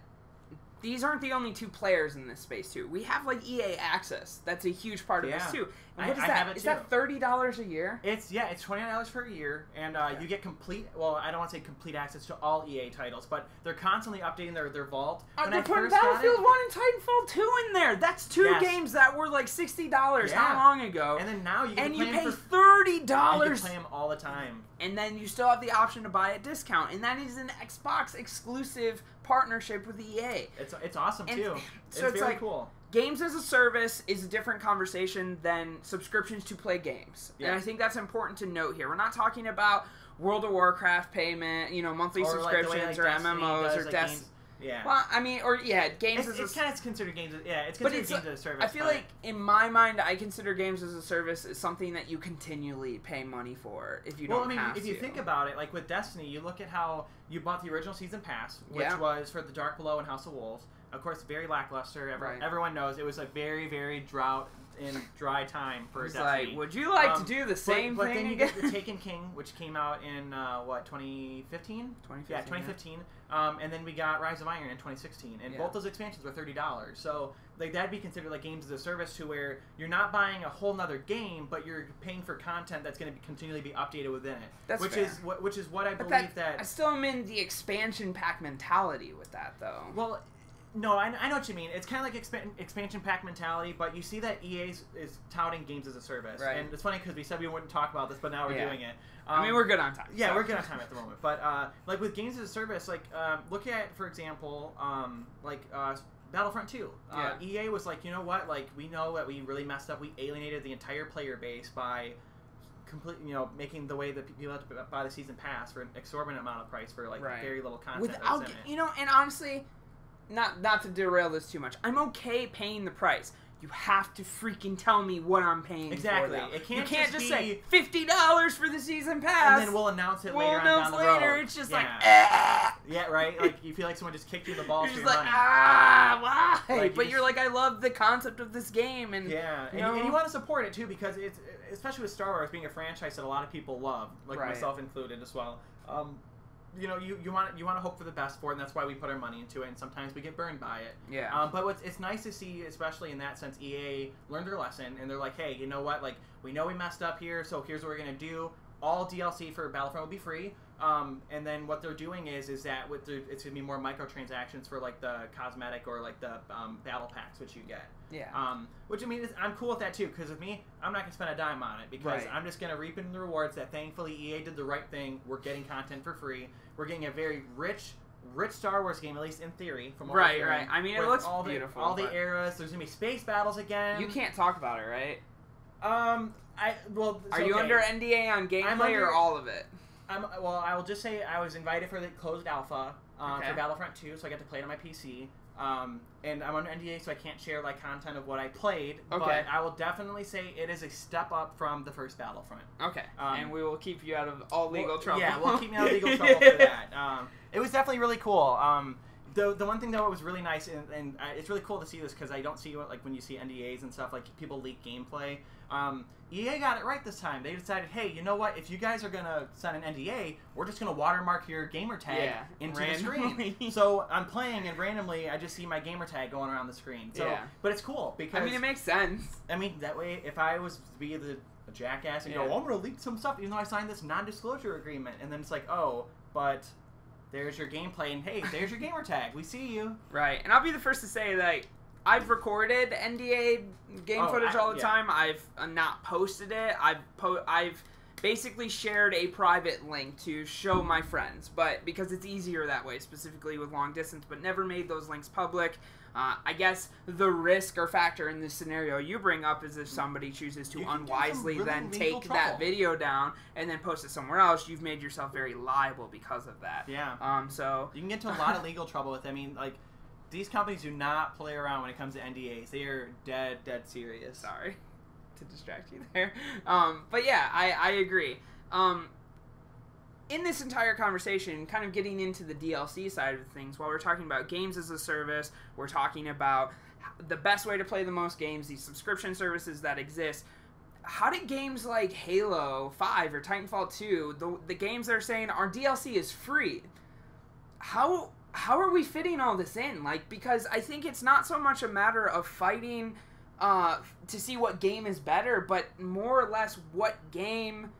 these aren't the only two players in this space, too. We have, like, EA Access. That's a huge part of this, too. And what is that? Is that $30 a year? It's $29 for a year, and you get complete, well, I don't want to say complete access to all EA titles, but they're constantly updating their vault. They're putting Battlefield 1 and Titanfall 2 in there. That's two games that were, like, $60 how long ago? And then now you can play them for $30. And you can play them all the time. And then you still have the option to buy at discount, and that is an Xbox exclusive partnership with EA. It's awesome too. So it's very like, cool. Games as a service is a different conversation than subscriptions to play games. Yeah. And I think that's important to note here. We're not talking about World of Warcraft payment, monthly subscriptions or MMOs or Destiny. Yeah. Well, I mean, games as it's kind of considered games. Yeah, it's considered games as a service. I feel like in my mind, I consider games as a service as something that you continually pay money for if you don't have to. If you think about it, like with Destiny, you look at how you bought the original season pass, which was for the Dark Below and House of Wolves. Of course, very lackluster. Everyone knows it was a very, very dry time for Destiny. Like, would you like to do the same thing But then you again? get the Taken King, which came out in 2015? 2015. Yeah, 2015. And then we got Rise of Iron in 2016, and both those expansions were $30. So like that'd be considered like games as a service, to where you're not buying a whole nother game, but you're paying for content that's going to continually be updated within it. That's which fair. is what I believe that I still am in the expansion pack mentality with that, though. Well, No, I know what you mean. It's kind of like expansion pack mentality, but you see that EA is touting games as a service. Right. And it's funny because we said we wouldn't talk about this, but now we're doing it. I mean, we're good on time. Yeah, so. we're good on time at the moment. But like with games as a service, like look at, for example, Battlefront 2. EA was like, you know what? Like, we know that we really messed up. We alienated the entire player base by making the way that people have to buy the season pass for an exorbitant amount of price for like very little content. And honestly, not to derail this too much, I'm okay paying the price. You have to freaking tell me what I'm paying exactly. for. It can't you can't just say $50 for the season pass, and then we'll announce it later on down the road. It's just yeah, right. Like you feel like someone just kicked you in the balls. You're for just your like money. why? Like, but you're like, I love the concept of this game, and and you want to support it too because it's, especially with Star Wars being a franchise that a lot of people love, like myself included as well. You want to hope for the best for it, and that's why we put our money into it, and sometimes we get burned by it. Yeah. But it's nice to see, especially in that sense, EA learned their lesson, and they're like, hey, you know what? Like, we know we messed up here, so here's what we're going to do. All DLC for Battlefront will be free. And then what they're doing is that it's going to be more microtransactions for, like, the cosmetic or, like, the battle packs, which you get. Yeah. Which, I mean, I'm cool with that, too, because with me, I'm not going to spend a dime on it, because I'm just going to reap in the rewards that, thankfully, EA did the right thing. We're getting content for free. We're getting a very rich Star Wars game, at least in theory, from what we're hearing. Right. I mean, it looks beautiful. All the eras. There's going to be space battles again. You can't talk about it, right? Are you under NDA on gameplay or all of it? Well, I will just say I was invited for the closed alpha for Battlefront 2, so I got to play it on my PC. And I'm under NDA, so I can't share like content of what I played. Okay. But I will definitely say it is a step up from the first Battlefront. Okay. And we will keep you out of all legal trouble. Yeah, we'll keep me out of legal trouble for that. It was definitely really cool. The one thing, though, it was really nice, and it's really cool to see this because I don't see like when you see NDAs and stuff, like people leak gameplay. EA got it right this time. They decided, hey, you know what? If you guys are going to sign an NDA, we're just going to watermark your gamer tag into the screen. So I'm playing, and randomly I just see my gamer tag going around the screen. So, but it's cool because... I mean, it makes sense. I mean, that way, if I was to be a jackass and go, oh, I'm going to leak some stuff, even though I signed this non-disclosure agreement, and then it's like, oh, but... there's your gameplay, and hey, there's your gamer tag. We see you. Right, and I'll be the first to say that I've recorded NDA game footage all the time. I've not posted it. I've basically shared a private link to show my friends, but because it's easier that way, specifically with long distance, but never made those links public. I guess the risk or factor in this scenario you bring up is if somebody chooses to unwisely then take that video down and then post it somewhere else, you've made yourself very liable because of that. Yeah. So you can get into a lot of legal trouble with it. I mean, like, these companies do not play around when it comes to NDAs. They are dead serious. Sorry to distract you there. But yeah, I agree. In this entire conversation, kind of getting into the DLC side of things, while we're talking about games as a service, we're talking about the best way to play the most games, these subscription services that exist. How did games like Halo 5 or Titanfall 2, the games that are saying our DLC is free, how are we fitting all this in? Like, because I think it's not so much a matter of fighting to see what game is better, but more or less what game...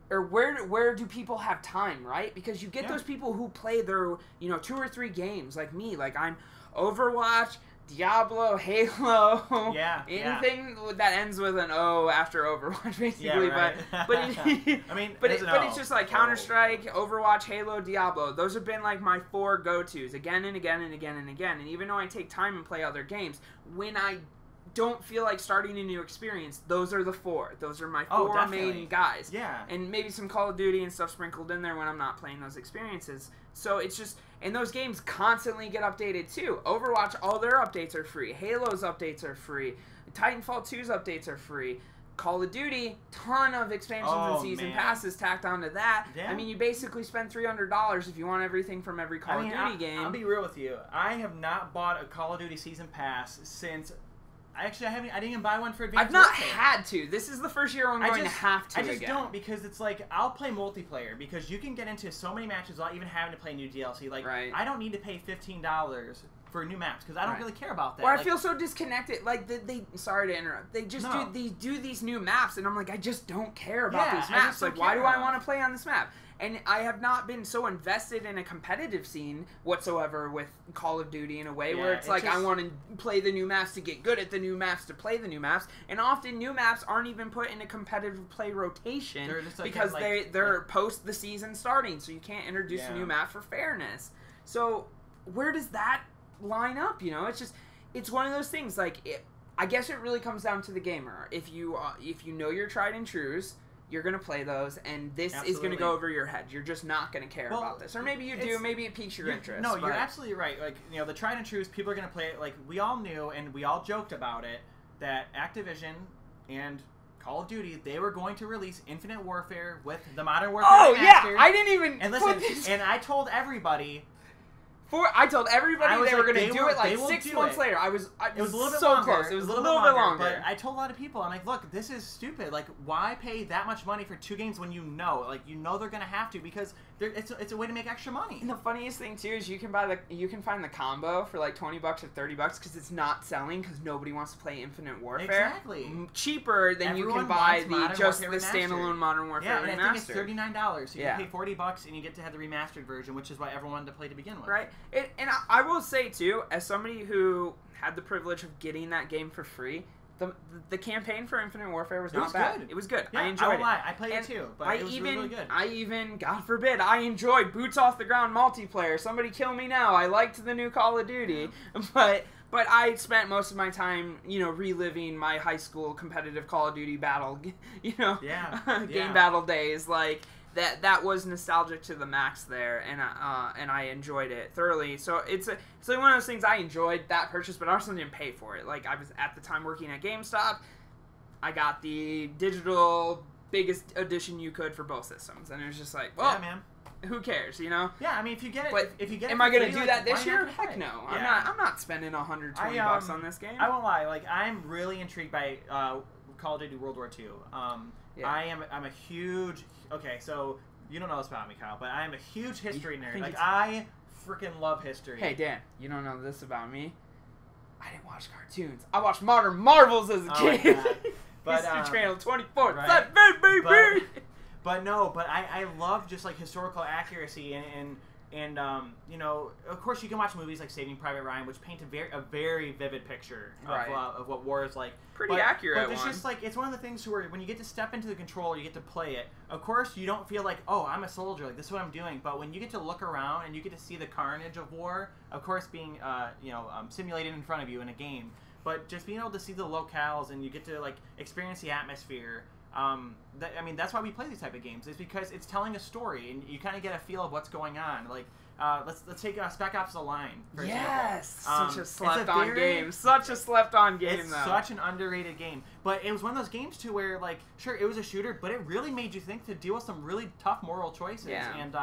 or where do people have time, right? Because you get those people who play their, 2 or 3 games, like me. Like, I'm Overwatch, Diablo, Halo, anything that ends with an O after Overwatch, basically. Yeah, right. But I mean, but it's just like Counter-Strike, Overwatch, Halo, Diablo. Those have been like my 4 go-tos again and again and again and again. And even though I take time and play other games, when I don't feel like starting a new experience, those are the 4. Those are my 4 main guys. Yeah. And maybe some Call of Duty and stuff sprinkled in there when I'm not playing those experiences. So it's just... and those games constantly get updated too. Overwatch, all their updates are free. Halo's updates are free. Titanfall 2's updates are free. Call of Duty, ton of expansions and season passes tacked onto that. Yeah. I mean, you basically spend $300 if you want everything from every Call of Duty game. I'll be real with you. I have not bought a Call of Duty season pass since... I didn't even buy one for Advanced Warfare. I've not had to. This is the first year I'm going to have to. I just don't, because it's like, I'll play multiplayer, because you can get into so many matches without even having to play new DLC. Like, I don't need to pay $15 for new maps, because I don't really care about that. Or I feel so disconnected. Like, sorry to interrupt. They just do these new maps, and I'm like, I just don't care about these maps. Like, why do I want to play on this map? And I have not been so invested in a competitive scene whatsoever with Call of Duty in a way where it's like I want to play the new maps to get good at the new maps to play the new maps. And often new maps aren't even put in a competitive play rotation because they're post the season starting, so you can't introduce a new map for fairness. So where does that line up? You know, it's one of those things. Like, I guess it really comes down to the gamer. If you know your tried and trues, you're going to play those, and this is going to go over your head. You're just not going to care about this. Or maybe you do, maybe it piques your interest. No, you're absolutely right. Like, you know, the tried and trues, people are going to play it. Like, we all knew, and we all joked about it, that Activision and Call of Duty, they were going to release Infinite Warfare with the Modern Warfare Remastered. Yeah! I didn't even... And listen, and I told everybody... I told everybody they were going to do it like 6 months later. It was a little bit so close. It was a little bit longer. But I told a lot of people, I'm like, look, this is stupid. Like, why pay that much money for 2 games when you know they're going to have to, because it's a way to make extra money. And the funniest thing too is you can find the combo for like $20 or $30 because it's not selling because nobody wants to play Infinite Warfare. Exactly. Cheaper than you can buy the standalone Modern Warfare Remastered. Yeah, and I think it's $39. So you can pay $40 and you get to have the remastered version, which is what everyone wanted to play to begin with. Right. And I will say too, as somebody who had the privilege of getting that game for free, the campaign for Infinite Warfare was not bad. It was good. Yeah, I enjoyed it. I played it too, but it was really good. I even, God forbid, I enjoyed boots off the ground multiplayer. Somebody kill me now. I liked the new Call of Duty, but I spent most of my time, reliving my high school competitive Call of Duty battle, game battle days. Like that was nostalgic to the max there, and I enjoyed it thoroughly. So it's one of those things I enjoyed that purchase, but I also didn't pay for it. Like, I was at the time working at GameStop. I got the digital biggest edition you could for both systems, and it was just like, well, man, who cares, Yeah, I mean, if you get it, but if you get it, am I going to do that this year? Heck no. Yeah. I'm not spending $120 on this game. I won't lie. Like, I'm really intrigued by Call of Duty World War II. I'm a huge... Okay, so you don't know this about me, Kyle, but I am a huge history nerd. Like, I freaking love history. Hey, Dan, you don't know this about me? I didn't watch cartoons. I watched Modern Marvels as a kid. But, History Channel 24/7, baby! But I love just, like, historical accuracy and of course you can watch movies like Saving Private Ryan, which paint a very vivid picture of what war is like. Pretty accurate. But it's just like, it's one of the things where when you get to step into the controller, you get to play it. Of course, you don't feel like, oh, I'm a soldier, like this is what I'm doing. But when you get to look around and you get to see the carnage of war, of course, being simulated in front of you in a game, but just being able to see the locales and you get to like experience the atmosphere. That's why we play these type of games. Is because it's telling a story, and you kind of get a feel of what's going on. Like, let's take Spec Ops: The Line, for example. Such a slept-on game. Such a slept-on game, it's though. Such an underrated game. But it was one of those games, too, where, like, sure, it was a shooter, but it really made you think to deal with some really tough moral choices. Yeah. And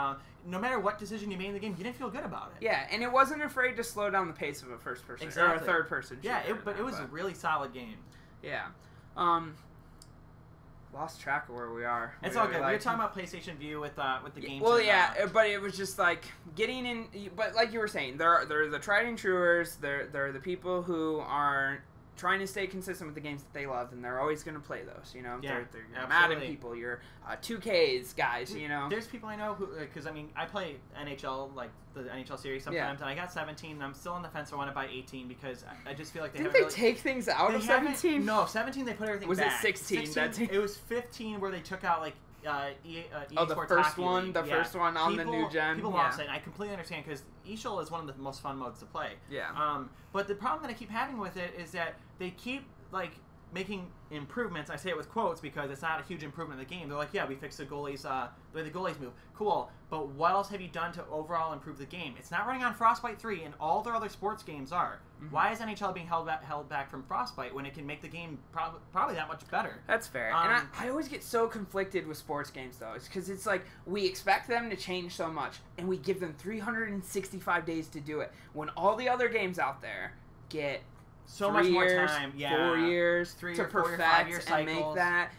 no matter what decision you made in the game, you didn't feel good about it. Yeah, and it wasn't afraid to slow down the pace of a first-person or a third-person shooter. Yeah, but it was a really solid game. Yeah. Lost track of where we are. It's all good. We were talking about PlayStation View with the games. Well, but it was just like getting in. But like you were saying, there are the tried and truers. There are the people who are trying to stay consistent with the games that they love, and they're always going to play those. They're Madden people. You're 2Ks guys. There's people I know who, because I play NHL, like the NHL series sometimes, and I got 17, and I'm still on the fence. I want to buy 18 because I just feel like didn't they take things out of 17? No, 17 they put everything back. Was it 16? It was 15 where they took out like EA the first one, first one on the new gen. People lost it, and I completely understand because eShul is one of the most fun modes to play. Yeah. But the problem that I keep having with it is that they keep like making improvements. I say it with quotes because it's not a huge improvement in the game. They're like, yeah, we fixed the goalies, the way the goalies move. Cool, but what else have you done to overall improve the game? It's not running on Frostbite 3, and all their other sports games are. Mm-hmm. Why is NHL being held back from Frostbite when it can make the game probably that much better? That's fair. And I always get so conflicted with sports games, though. It's because it's like we expect them to change so much, and we give them 365 days to do it, when all the other games out there get so much more time, 4 years, 3 to or 4 perfect or 5 year and cycles. make that.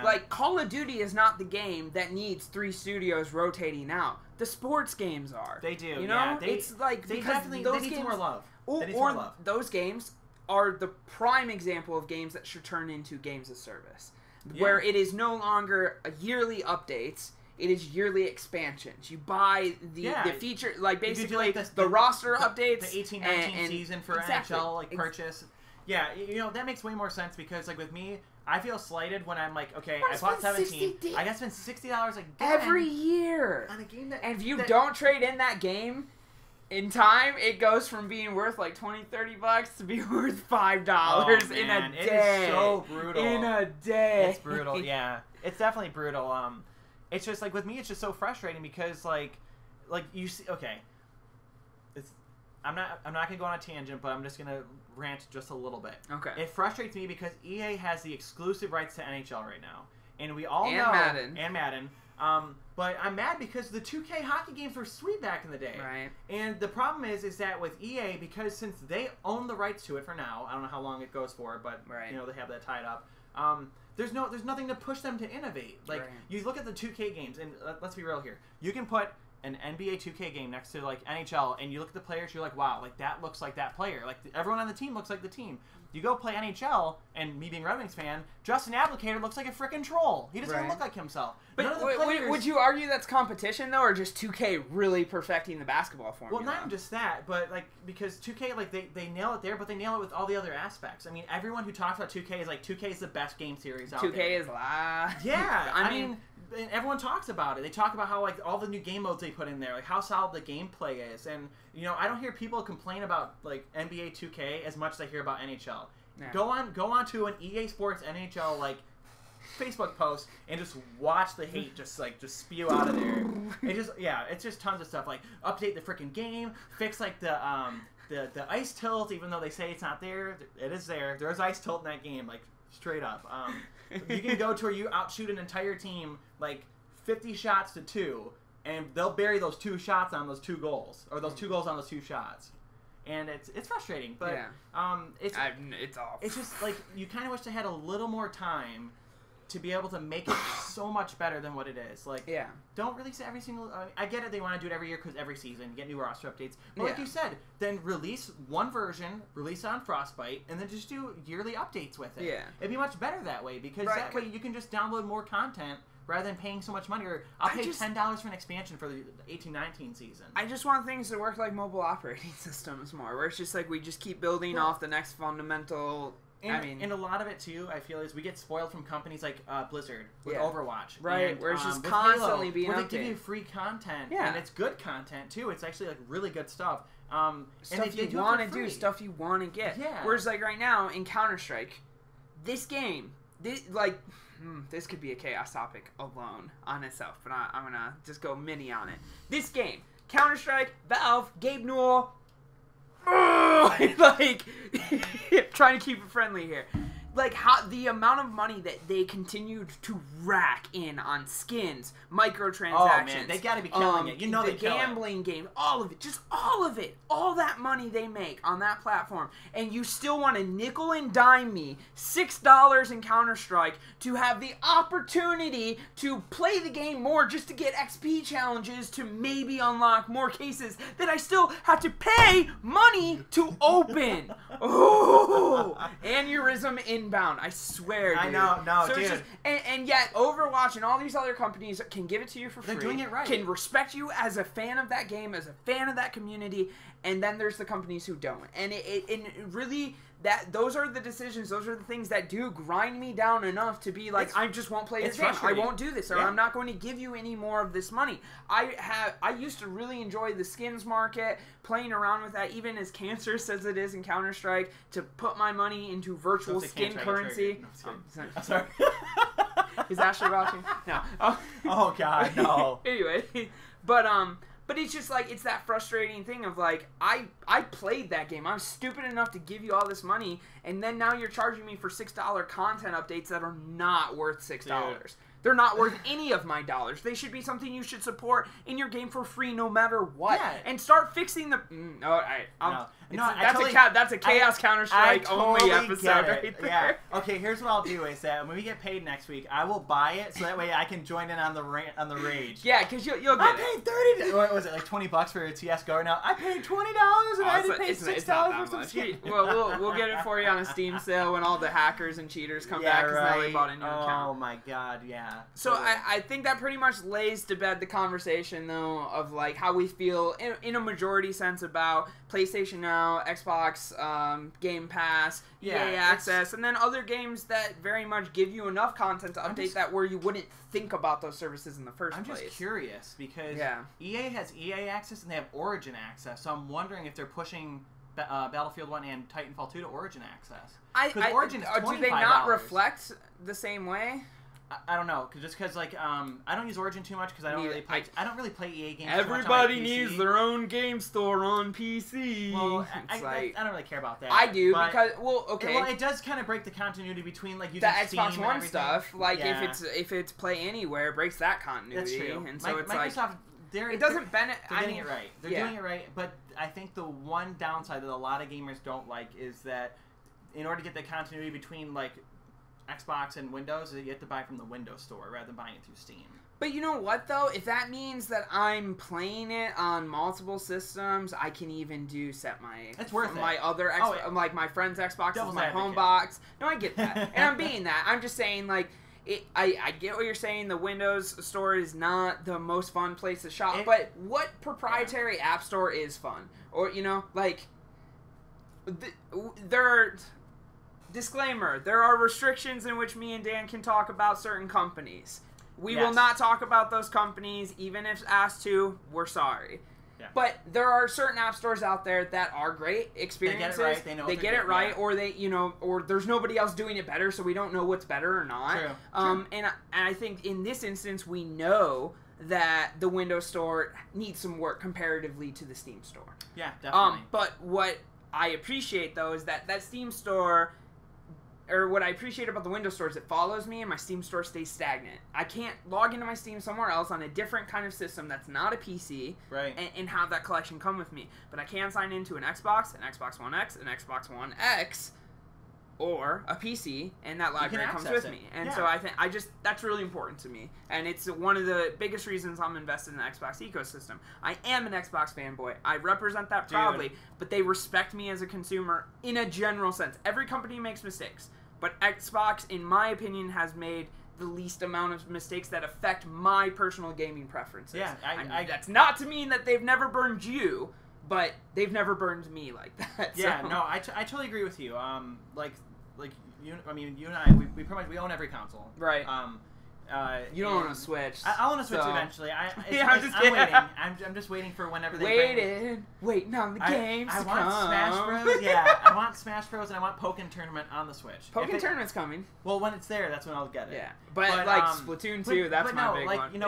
Like Call of Duty is not the game that needs 3 studios rotating out. The sports games are. They do. It's like because those need games more love. Or those games are the prime example of games that should turn into games of service, where it is no longer a yearly updates. It is yearly expansions. You buy the feature, like basically like the roster updates. The 18-19 season for NHL like purchase. Yeah, that makes way more sense because like with me, I feel slighted when I'm like, okay, I bought 17. I gotta spend $60 again every year on a game and if you don't trade in that game in time, it goes from being worth like $20-$30 to be worth $5 in a day. It is so brutal. In a day. It's brutal. Yeah, it's definitely brutal. It's just like with me, it's just so frustrating because like you see, okay. I'm not gonna go on a tangent, but I'm just gonna rant just a little bit. Okay. It frustrates me because EA has the exclusive rights to NHL right now, and we all know Madden. But I'm mad because the 2K hockey games were sweet back in the day. Right. And the problem is that with EA, because since they own the rights to it for now, I don't know how long it goes for, but they have that tied up. There's nothing to push them to innovate. Like you look at the 2K games, and let's be real here. You can put an NBA 2K game next to like NHL, and you look at the players, you're like, wow, like that looks like that player. Like everyone on the team looks like the team. You go play NHL, and me being a Red Wings fan, Justin Applicator looks like a freaking troll. He doesn't even look like himself. But would you argue that's competition though, or just 2K really perfecting the basketball formula? Well, not even just that, but like because 2K like they nail it there, but they nail it with all the other aspects. I mean, everyone who talks about 2K is like 2K is the best game series out there. 2K is live. Yeah, I mean. Everyone talks about it. They talk about how like all the new game modes they put in there, like how solid the gameplay is, and I don't hear people complain about like NBA 2K as much as I hear about NHL. Yeah. Go on to an EA Sports NHL like Facebook post and just watch the hate just spew out of there. It's just tons of stuff like update the freaking game, fix like the ice tilt, even though they say it's not there, it is there. There's ice tilt in that game, like straight up. You can go to where you outshoot an entire team like 50 shots to 2, and they'll bury those 2 shots on those 2 goals, or those 2 goals on those 2 shots. And it's frustrating, but it's awful. It's just like you kind of wish they had a little more time to be able to make it so much better than what it is. Like, don't release it every single. I get it; they want to do it every year because every season get new roster updates. But like you said, then release one version, release it on Frostbite, and then just do yearly updates with it. Yeah, it'd be much better that way because that way you can just download more content rather than paying so much money. Or I'll pay $10 for an expansion for the 18-19 season. I just want things to work like mobile operating systems more, where it's just like we just keep building off the next fundamental. And a lot of it too, I feel, is we get spoiled from companies like Blizzard with Overwatch, right? Where it's just constantly being where they give you free content, and it's good content too. It's actually like really good stuff. Stuff you want to do, stuff you want to get. Yeah. Whereas like right now in Counter-Strike, this game, this could be a chaos topic alone on itself, but I'm gonna just go mini on it. This game, Counter-Strike, Valve, Gabe Newell. Like trying to keep it friendly here. Like how the amount of money that they continued to rack in on skins, microtransactions. Oh man, they got to be killing it. You know the gambling game, all of it, just all of it, all that money they make on that platform, and you still want to nickel and dime me $6 in Counter-Strike to have the opportunity to play the game more, just to get XP challenges to maybe unlock more cases that I still have to pay money to open. Oh, aneurysm inbound. I swear, dude. I know, no, so dude. It's just, and yet, Overwatch and all these other companies can give it to you for free. They're doing it right. Can respect you as a fan of that game, as a fan of that community, and then there's the companies who don't. And it really, those are the decisions, those are the things that do grind me down enough to be like, I just won't play your game. I won't do this, or I'm not going to give you any more of this money. I used to really enjoy the skins market, playing around with that, even as cancerous as it is in Counter-Strike, to put my money into virtual skin currency. No, sorry. Is Ashley watching? No. Oh God, no. Anyway, but it's just like, it's that frustrating thing of like, I played that game. I'm stupid enough to give you all this money, and then now you're charging me for $6 content updates that are not worth $6. Dude. They're not worth any of my dollars. They should be something you should support in your game for free no matter what. Yeah. And start fixing the... That's a Chaos Counter-Strike only episode right there. Yeah. Okay, here's what I'll do is that when we get paid next week, I will buy it so that way I can join in on the rage. Yeah, because you'll get I paid $30. What was it, like $20 for a CSGO now? I paid $20 and I had to pay $6 for some skin. Well, we'll get it for you on a Steam sale when all the hackers and cheaters come back because now they bought a new account. Oh my god, yeah. So I think that pretty much lays to bed the conversation, though, of like how we feel in a majority sense about PlayStation Now, Xbox, Game Pass, EA Access, and then other games that very much give you enough content to update that where you wouldn't think about those services in the first place. I'm just curious because EA has EA Access and they have Origin Access, so I'm wondering if they're pushing Battlefield 1 and Titanfall 2 to Origin Access. Origin is $25. Do they not reflect the same way? I don't know, because like I don't use Origin too much because I don't really play EA games. Everybody needs their own game store on PC. Well, I don't really care about that. I do because it does kind of break the continuity between like using the Xbox Steam One stuff. Like if it's Play Anywhere, it breaks that continuity. That's true. And so it's Microsoft, it doesn't benefit. They're getting it right. They're doing it right, but I think the one downside that a lot of gamers don't like is that in order to get the continuity between like Xbox and Windows, you have to buy from the Windows Store rather than buying it through Steam. But you know what, though? If that means that I'm playing it on multiple systems, I can even set my other Xbox, like my friend's Xbox is my home box. No, I get that. And I'm being that. I'm just saying, like, I get what you're saying. The Windows Store is not the most fun place to shop. But what proprietary app store is fun? Or, like, disclaimer, there are restrictions in which me and Dan can talk about certain companies. We will not talk about those companies, even if asked to. We're sorry. Yeah. But there are certain app stores out there that are great experiences. They get it right. They get it right, or they, or there's nobody else doing it better, so we don't know what's better or not. True. And I think in this instance, we know that the Windows Store needs some work comparatively to the Steam Store. Yeah, definitely. But what I appreciate, though, is that Steam Store, or what I appreciate about the Windows Store is it follows me and my Steam Store stays stagnant. I can't log into my Steam somewhere else on a different kind of system that's not a PC and have that collection come with me. But I can sign into an Xbox One X, an Xbox One X, or a PC, and that library comes with me. And so I think that's really important to me. And it's one of the biggest reasons I'm invested in the Xbox ecosystem. I am an Xbox fanboy. I represent that proudly, but they respect me as a consumer in a general sense. Every company makes mistakes. But Xbox, in my opinion, has made the least amount of mistakes that affect my personal gaming preferences. Yeah, that's not to mean that they've never burned you, but they've never burned me like that. Yeah, so. No, I totally agree with you. Like you and I, we pretty much own every console. Right. You don't own a Switch. I'll own a Switch eventually. I'm waiting. I'm just waiting for whenever they waiting on the games I to want come. Smash Bros. Yeah, I want Smash Bros. And I want Pokken Tournament on the Switch. Pokken Tournament's coming. Well, when it's there, that's when I'll get it. Yeah, but like Splatoon 2, that's my big one.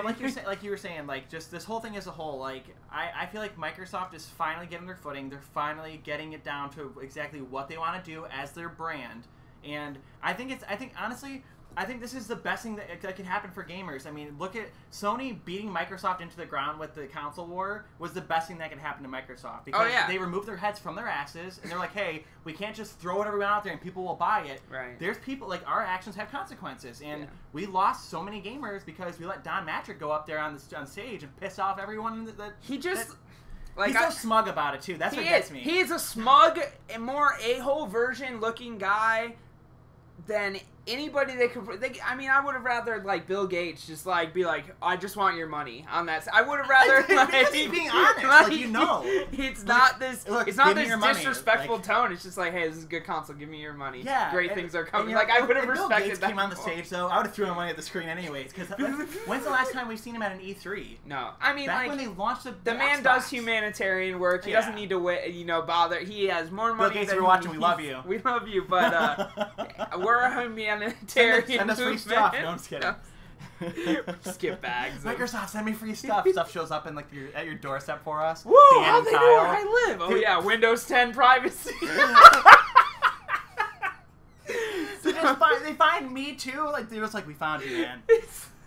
Like you were saying, like just this whole thing as a whole. Like I feel like Microsoft is finally getting their footing. They're finally getting it down to exactly what they want to do as their brand. And I think honestly, I think this is the best thing that could happen for gamers. I mean, look at Sony beating Microsoft into the ground with the console war was the best thing that could happen to Microsoft. Because they removed their heads from their asses, and they're like, hey, we can't just throw whatever out there and people will buy it. Right. There's people, like, our actions have consequences. And we lost so many gamers because we let Don Matrick go up there on stage and piss off everyone he's so smug about it, too. That's what gets me. He's a smug, more a-hole version looking guy than anybody they could. I mean, I would have rather like Bill Gates just like be like, I just want your money on that. I would have rather like being honest, it's not this. Look, it's not this money. disrespectful tone. It's just like, hey, this is a good console. Give me your money. Yeah, great things are coming. Like I would have respected Bill Gates that. Came on the stage though. I would have threw him money at the screen anyways. Because when's the last time we've seen him at an E3? No, I mean back when they launched the man Xbox. Does humanitarian work. He doesn't need to bother. He has more money. Bill Gates, if you're watching, we love you. We love you, but we're a humanitarian. Send us free stuff. No, I'm just kidding. Skip bags. Microsoft, send me free stuff. Stuff shows up in like at your doorstep for us. Woo! How they know where I live? Oh yeah, Windows 10 privacy. They find me too. Like they're just like, we found you, man.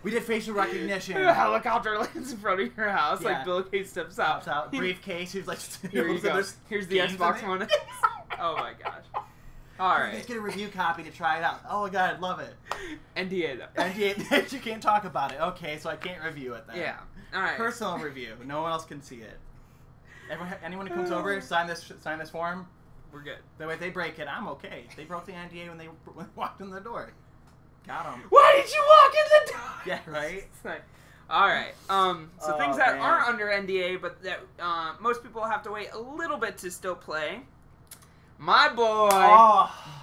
We did facial recognition. A helicopter lands in front of your house, like Bill Gates steps out. Briefcase, who's like, here you go. Here's the Xbox One. Oh my gosh. Alright. Let's get a review copy to try it out. Oh my god, I'd love it. NDA though. NDA, you can't talk about it. Okay, so I can't review it then. Yeah. Alright. Personal review. No one else can see it. Anyone who comes over, sign this form. We're good. That way if they break it, I'm okay. They broke the NDA when they walked in the door. Got them. Why did you walk in the door? Yeah, right? Alright, so things that aren't under NDA, but that most people have to wait a little bit to still play. My boy,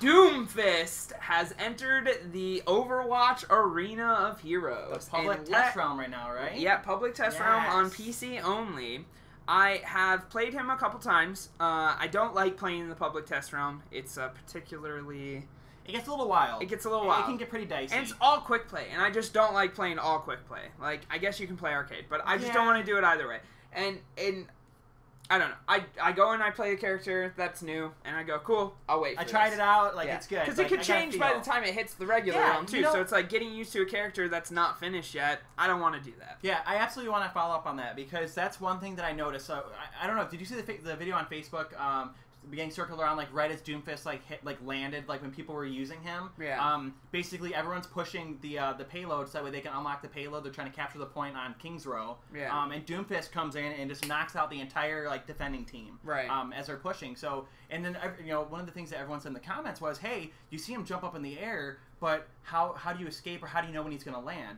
Doomfist, has entered the Overwatch Arena of Heroes. The public test realm right now, right? Yeah, public test realm on PC only. I have played him a couple times. I don't like playing in the public test realm. It's particularly... It gets a little wild. It gets a little wild. It can get pretty dicey. And it's all quick play, and I just don't like playing all quick play. Like, I guess you can play arcade, but I just don't want to do it either way. And I don't know. I go and I play a character that's new, and I go, cool, I'll wait for I tried it out, like, it's good. Because it could change by the time it hits the regular realm, too. So it's like getting used to a character that's not finished yet. I don't want to do that. Yeah, I absolutely want to follow up on that, because that's one thing that I noticed. So, I don't know, did you see the video on Facebook, getting circled around, like, right as Doomfist, landed, like, when people were using him? Yeah. Basically, everyone's pushing the payload, so that way they can unlock the payload. They're trying to capture the point on King's Row. Yeah. And Doomfist comes in and just knocks out the entire, like, defending team. Right. As they're pushing. So, and then, you know, one of the things that everyone said in the comments was, hey, you see him jump up in the air, but how do you escape, or how do you know when he's going to land?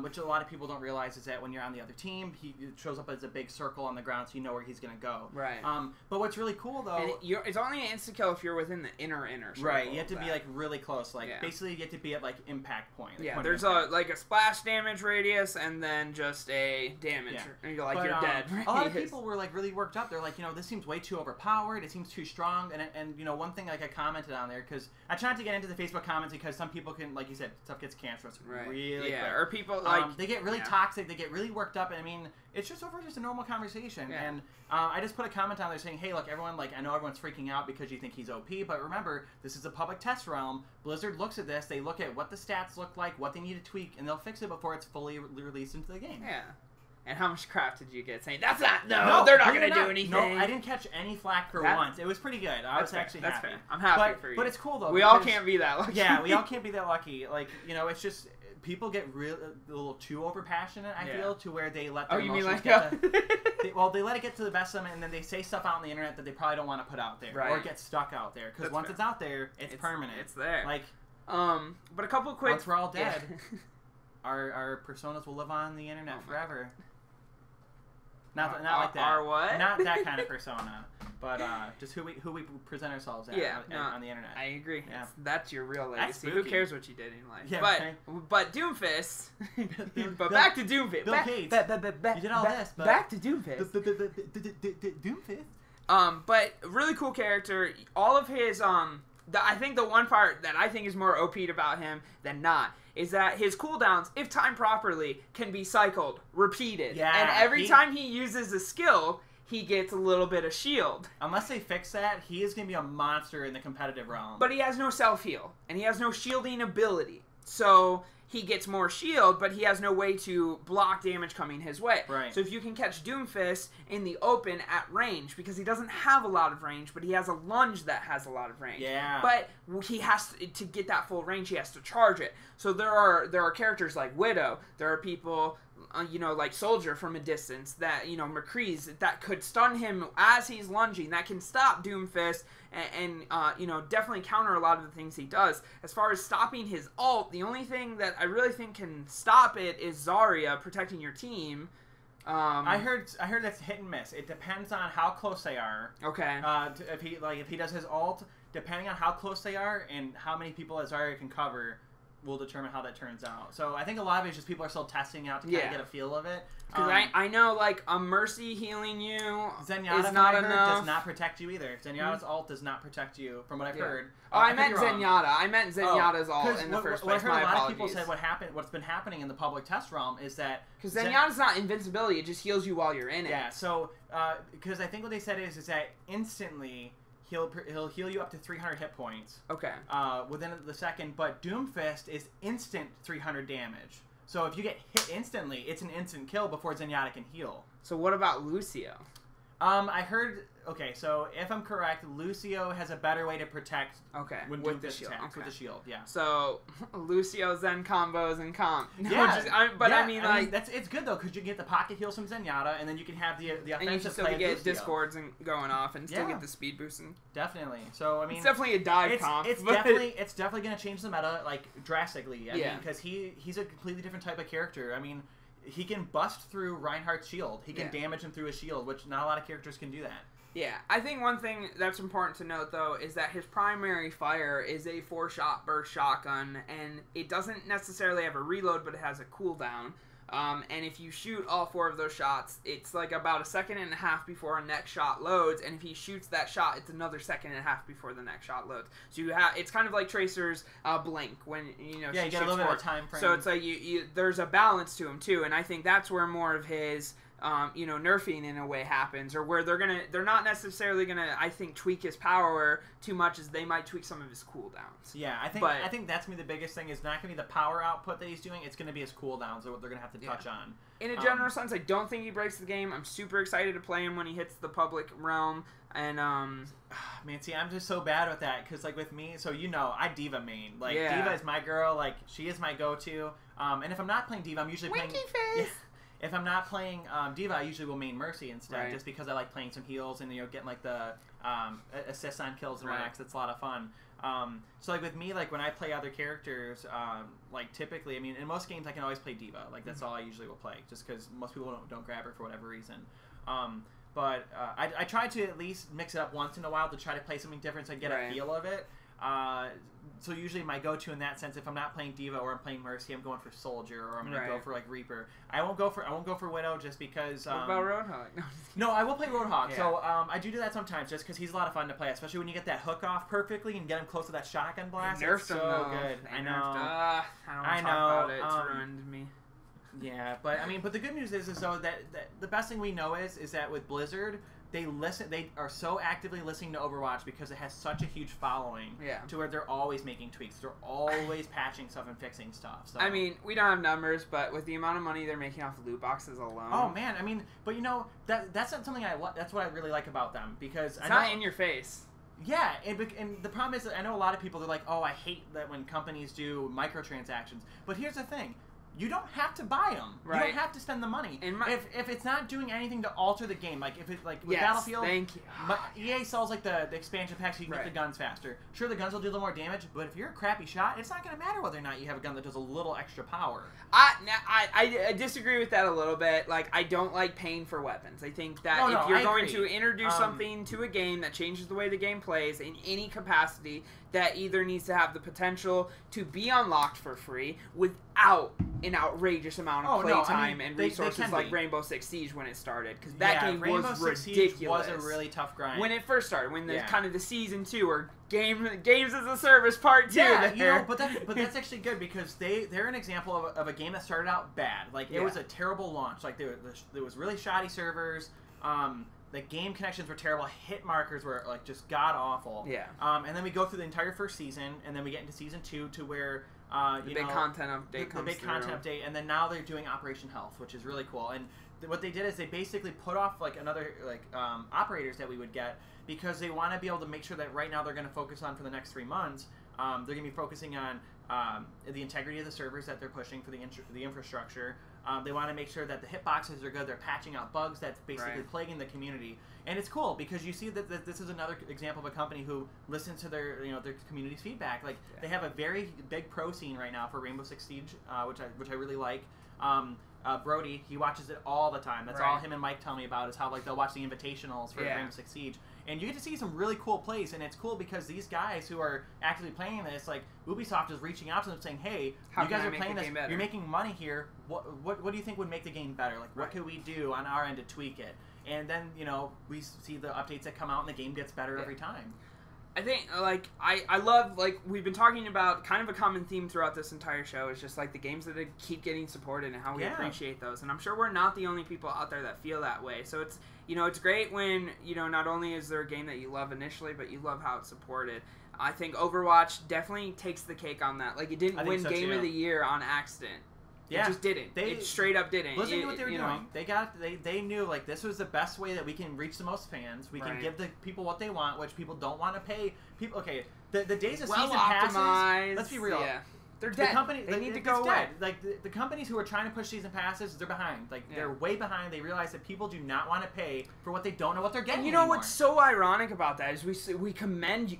Which a lot of people don't realize is that when you're on the other team, he shows up as a big circle on the ground, so you know where he's going to go. Right. But what's really cool, though... And it's only an insta-kill if you're within the inner circle. Right, you have to be, like, really close. Like, basically, you have to be at, like, impact point. Like, yeah, there's a splash damage radius, and then just a damage. Yeah. And you're like, you're dead. A lot of people were, like, really worked up. They're like, you know, this seems way too overpowered. It seems too strong. And you know, one thing, like, I commented on there, because I tried to get into the Facebook comments, because some people can, like you said, stuff gets cancerous really quick. Or people, like... they get really toxic, they get really worked up, and I mean, it's just over just a normal conversation. And I just put a comment on there saying, hey, look, everyone, like, I know everyone's freaking out because you think he's OP, but remember, this is a public test realm. Blizzard looks at this, they look at what the stats look like, what they need to tweak, and they'll fix it before it's fully released into the game. Yeah. And how much crap did you get saying, that's not, no they're not going to do anything? No, I didn't catch any flack for once. It was pretty good. I was actually happy. Fair. I'm happy for you. But it's cool, though. We all can't be that lucky. Yeah, we all can't be that lucky. Like, you know, it's just... People get a little too overpassionate, I feel, to where they let their emotions get they let it get to the best of them, and then they say stuff out on the internet that they probably don't want to put out there, or get stuck out there. Because once it's out there, it's permanent. It's there. Like, but a couple quick... Once we're all dead, our personas will live on the internet forever. Not like that. Our what? Not that kind of persona, but just who we present ourselves as on the internet. I agree. Yeah. That's your real legacy. Who cares what you did in life? Yeah, but Doomfist. But back to Doomfist. Bill Gates. You did all this. But back to Doomfist. Doomfist. But really cool character. All of his I think the one part that I think is more OP'd about him than not is that his cooldowns, if timed properly, can be cycled, repeated. Yeah, and every time he uses a skill, he gets a little bit of shield. Unless they fix that, he is going to be a monster in the competitive realm. But he has no self-heal, and he has no shielding ability. So he gets more shield, but he has no way to block damage coming his way. Right. So if you can catch Doomfist in the open at range, because he doesn't have a lot of range, but he has a lunge that has a lot of range. Yeah. But he has to get that full range, he has to charge it. So there are characters like Widow. There are people... you know, like Soldier from a distance, that, you know, McCree's, that could stun him as he's lunging, that can stop Doomfist, and you know, definitely counter a lot of the things he does. As far as stopping his ult, the only thing that I really think can stop it is Zarya protecting your team. I heard that's hit and miss. It depends on how close they are. Okay. If he does his ult, depending on how close they are and how many people Zarya can cover, will determine how that turns out. So I think a lot of it is just people are still testing out to kind of get a feel of it. Because I know, like, a Mercy healing you Zenyatta, is not enough. Does not protect you either. Zenyatta's ult does not protect you, from what I've heard. Oh, I meant Zenyatta. I meant Zenyatta's ult in the first place. What I heard a lot of people said what's been happening in the public test realm is that... Because Zenyatta's not invincibility, it just heals you while you're in it. Yeah, so, because I think what they said is that instantly... He'll heal you up to 300 hit points. Okay. Within the second, but Doomfist is instant 300 damage. So if you get hit instantly, it's an instant kill before Zenyatta can heal. So what about Lucio? I heard. Okay, so if I'm correct, Lucio has a better way to protect. When with the shield. With the shield, yeah. So Lucio Zen combos and comp. I mean, it's good though because you get the pocket heals from Zenyatta, and then you can have the offensive and you can still play get discords and going off, and still get the speed boosting. Definitely. So I mean, it's definitely a dive comp. It's definitely going to change the meta like drastically. I mean, because he's a completely different type of character. I mean, he can bust through Reinhardt's shield. He can damage him through his shield, which not a lot of characters can do that. Yeah, I think one thing that's important to note, though, is that his primary fire is a 4-shot burst shotgun, and it doesn't necessarily have a reload, but it has a cooldown. And if you shoot all 4 of those shots, it's like about 1.5 seconds before a next shot loads, and if he shoots that shot, it's another 1.5 seconds before the next shot loads. So you have, it's kind of like Tracer's blink when you get a little bit of time frame. So it's like there's a balance to him too, and I think that's where more of his nerfing in a way happens, or where they're not necessarily gonna, I think, tweak his power too much as they might tweak some of his cooldowns. Yeah, I think that's gonna be the biggest thing. Is not gonna be the power output that he's doing. It's gonna be his cooldowns, or what they're gonna have to touch on. In a general sense, I don't think he breaks the game. I'm super excited to play him when he hits the public realm. And man, see, I'm just so bad with that because like with me, so I D.Va main. Like D.Va is my girl. Like she is my go-to. And if I'm not playing D.Va, I'm usually playing. Face. If I'm not playing D.Va, I usually will main Mercy instead, just because I like playing some heals and getting like the assists on kills and whatnot. It's a lot of fun. So like with me, like when I play other characters, like typically, I mean, in most games I can always play D.Va. Like that's all I usually will play, just because most people don't grab her for whatever reason. But I try to at least mix it up once in a while to try to play something different so I get a feel of it. So usually my go-to in that sense, if I'm not playing D.Va or I'm playing Mercy, I'm going for Soldier, or I'm going to go for like Reaper. I won't go for Widow just because. What about Roadhog? No, I will play Roadhog. Yeah. So I do that sometimes just because he's a lot of fun to play, especially when you get that hook off perfectly and get him close to that shotgun blast. Nerfed him so good. I know. I don't want to talk about it. It's ruined me. Yeah, but I mean, but the good news is though that the best thing we know is that with Blizzard, they are so actively listening to Overwatch because it has such a huge following. Yeah. To where they're always making tweaks. They're always patching stuff and fixing stuff. So. I mean, we don't have numbers, but with the amount of money they're making off loot boxes alone. Oh man, I mean, but that's not something that's what I really like about them because it's not in your face. Yeah, and the problem is that I know a lot of people are like, oh, I hate that when companies do microtransactions. But here's the thing. You don't have to buy them. Right. You don't have to spend the money. If it's not doing anything to alter the game, like if it's like with Battlefield, thank you. EA sells like the expansion packs so you can get the guns faster. Sure, the guns will do a little more damage, but if you're a crappy shot, it's not going to matter whether or not you have a gun that does a little extra power. I disagree with that a little bit. Like, I don't like paying for weapons. I think that if you're going to introduce something to a game that changes the way the game plays in any capacity, that either needs to have the potential to be unlocked for free without an outrageous amount of playtime and resources like Rainbow Six Siege when it started, because that game was ridiculous. Was a really tough grind when it first started. When the kind of the season 2 or games as a service part 2. Yeah, but that's actually good because they're an example of a game that started out bad. Like it was a terrible launch. Like there was really shoddy servers. The game connections were terrible. Hit markers were like just god awful. Yeah. And then we go through the entire first season, and then we get into season 2 to where the big content update comes big content update, and then now they're doing Operation Health, which is really cool. And what they did is they basically put off like another operators that we would get because they want to be able to make sure that right now they're going to focus on for the next 3 months. They're going to be focusing on the integrity of the servers that they're pushing for the infrastructure. They want to make sure that the hitboxes are good. They're patching out bugs that's basically plaguing the community. And it's cool because you see that this is another example of a company who listens to their community's feedback. Like they have a very big pro scene right now for Rainbow Six Siege, which I really like. Brody, he watches it all the time. That's all him and Mike tell me about is how like they'll watch the invitationals for Rainbow Six Siege. And you get to see some really cool plays, and it's cool because these guys who are actively playing this, like Ubisoft is reaching out to them saying, "Hey, you guys are playing this. You're making money here. What do you think would make the game better? Like, what could we do on our end to tweak it?" And then we see the updates that come out, and the game gets better every time. I think, like, I love, like, we've been talking about kind of a common theme throughout this entire show is just, like, the games that keep getting supported and how we appreciate those. And I'm sure we're not the only people out there that feel that way. So it's, it's great when, not only is there a game that you love initially, but you love how it's supported. I think Overwatch definitely takes the cake on that. Like, it didn't win Game of the Year on accident. It just didn't. It straight up didn't. Listen to what they were doing. They knew like this was the best way that we can reach the most fans. We can give the people what they want, which people don't want to pay. People, okay, the days of season passes. Let's be real. Yeah. They're dead. They need to go away. Like the companies who are trying to push season passes, they're behind. Like they're way behind. They realize that people do not want to pay for what they don't know what they're getting. And you know what's so ironic about that is we commend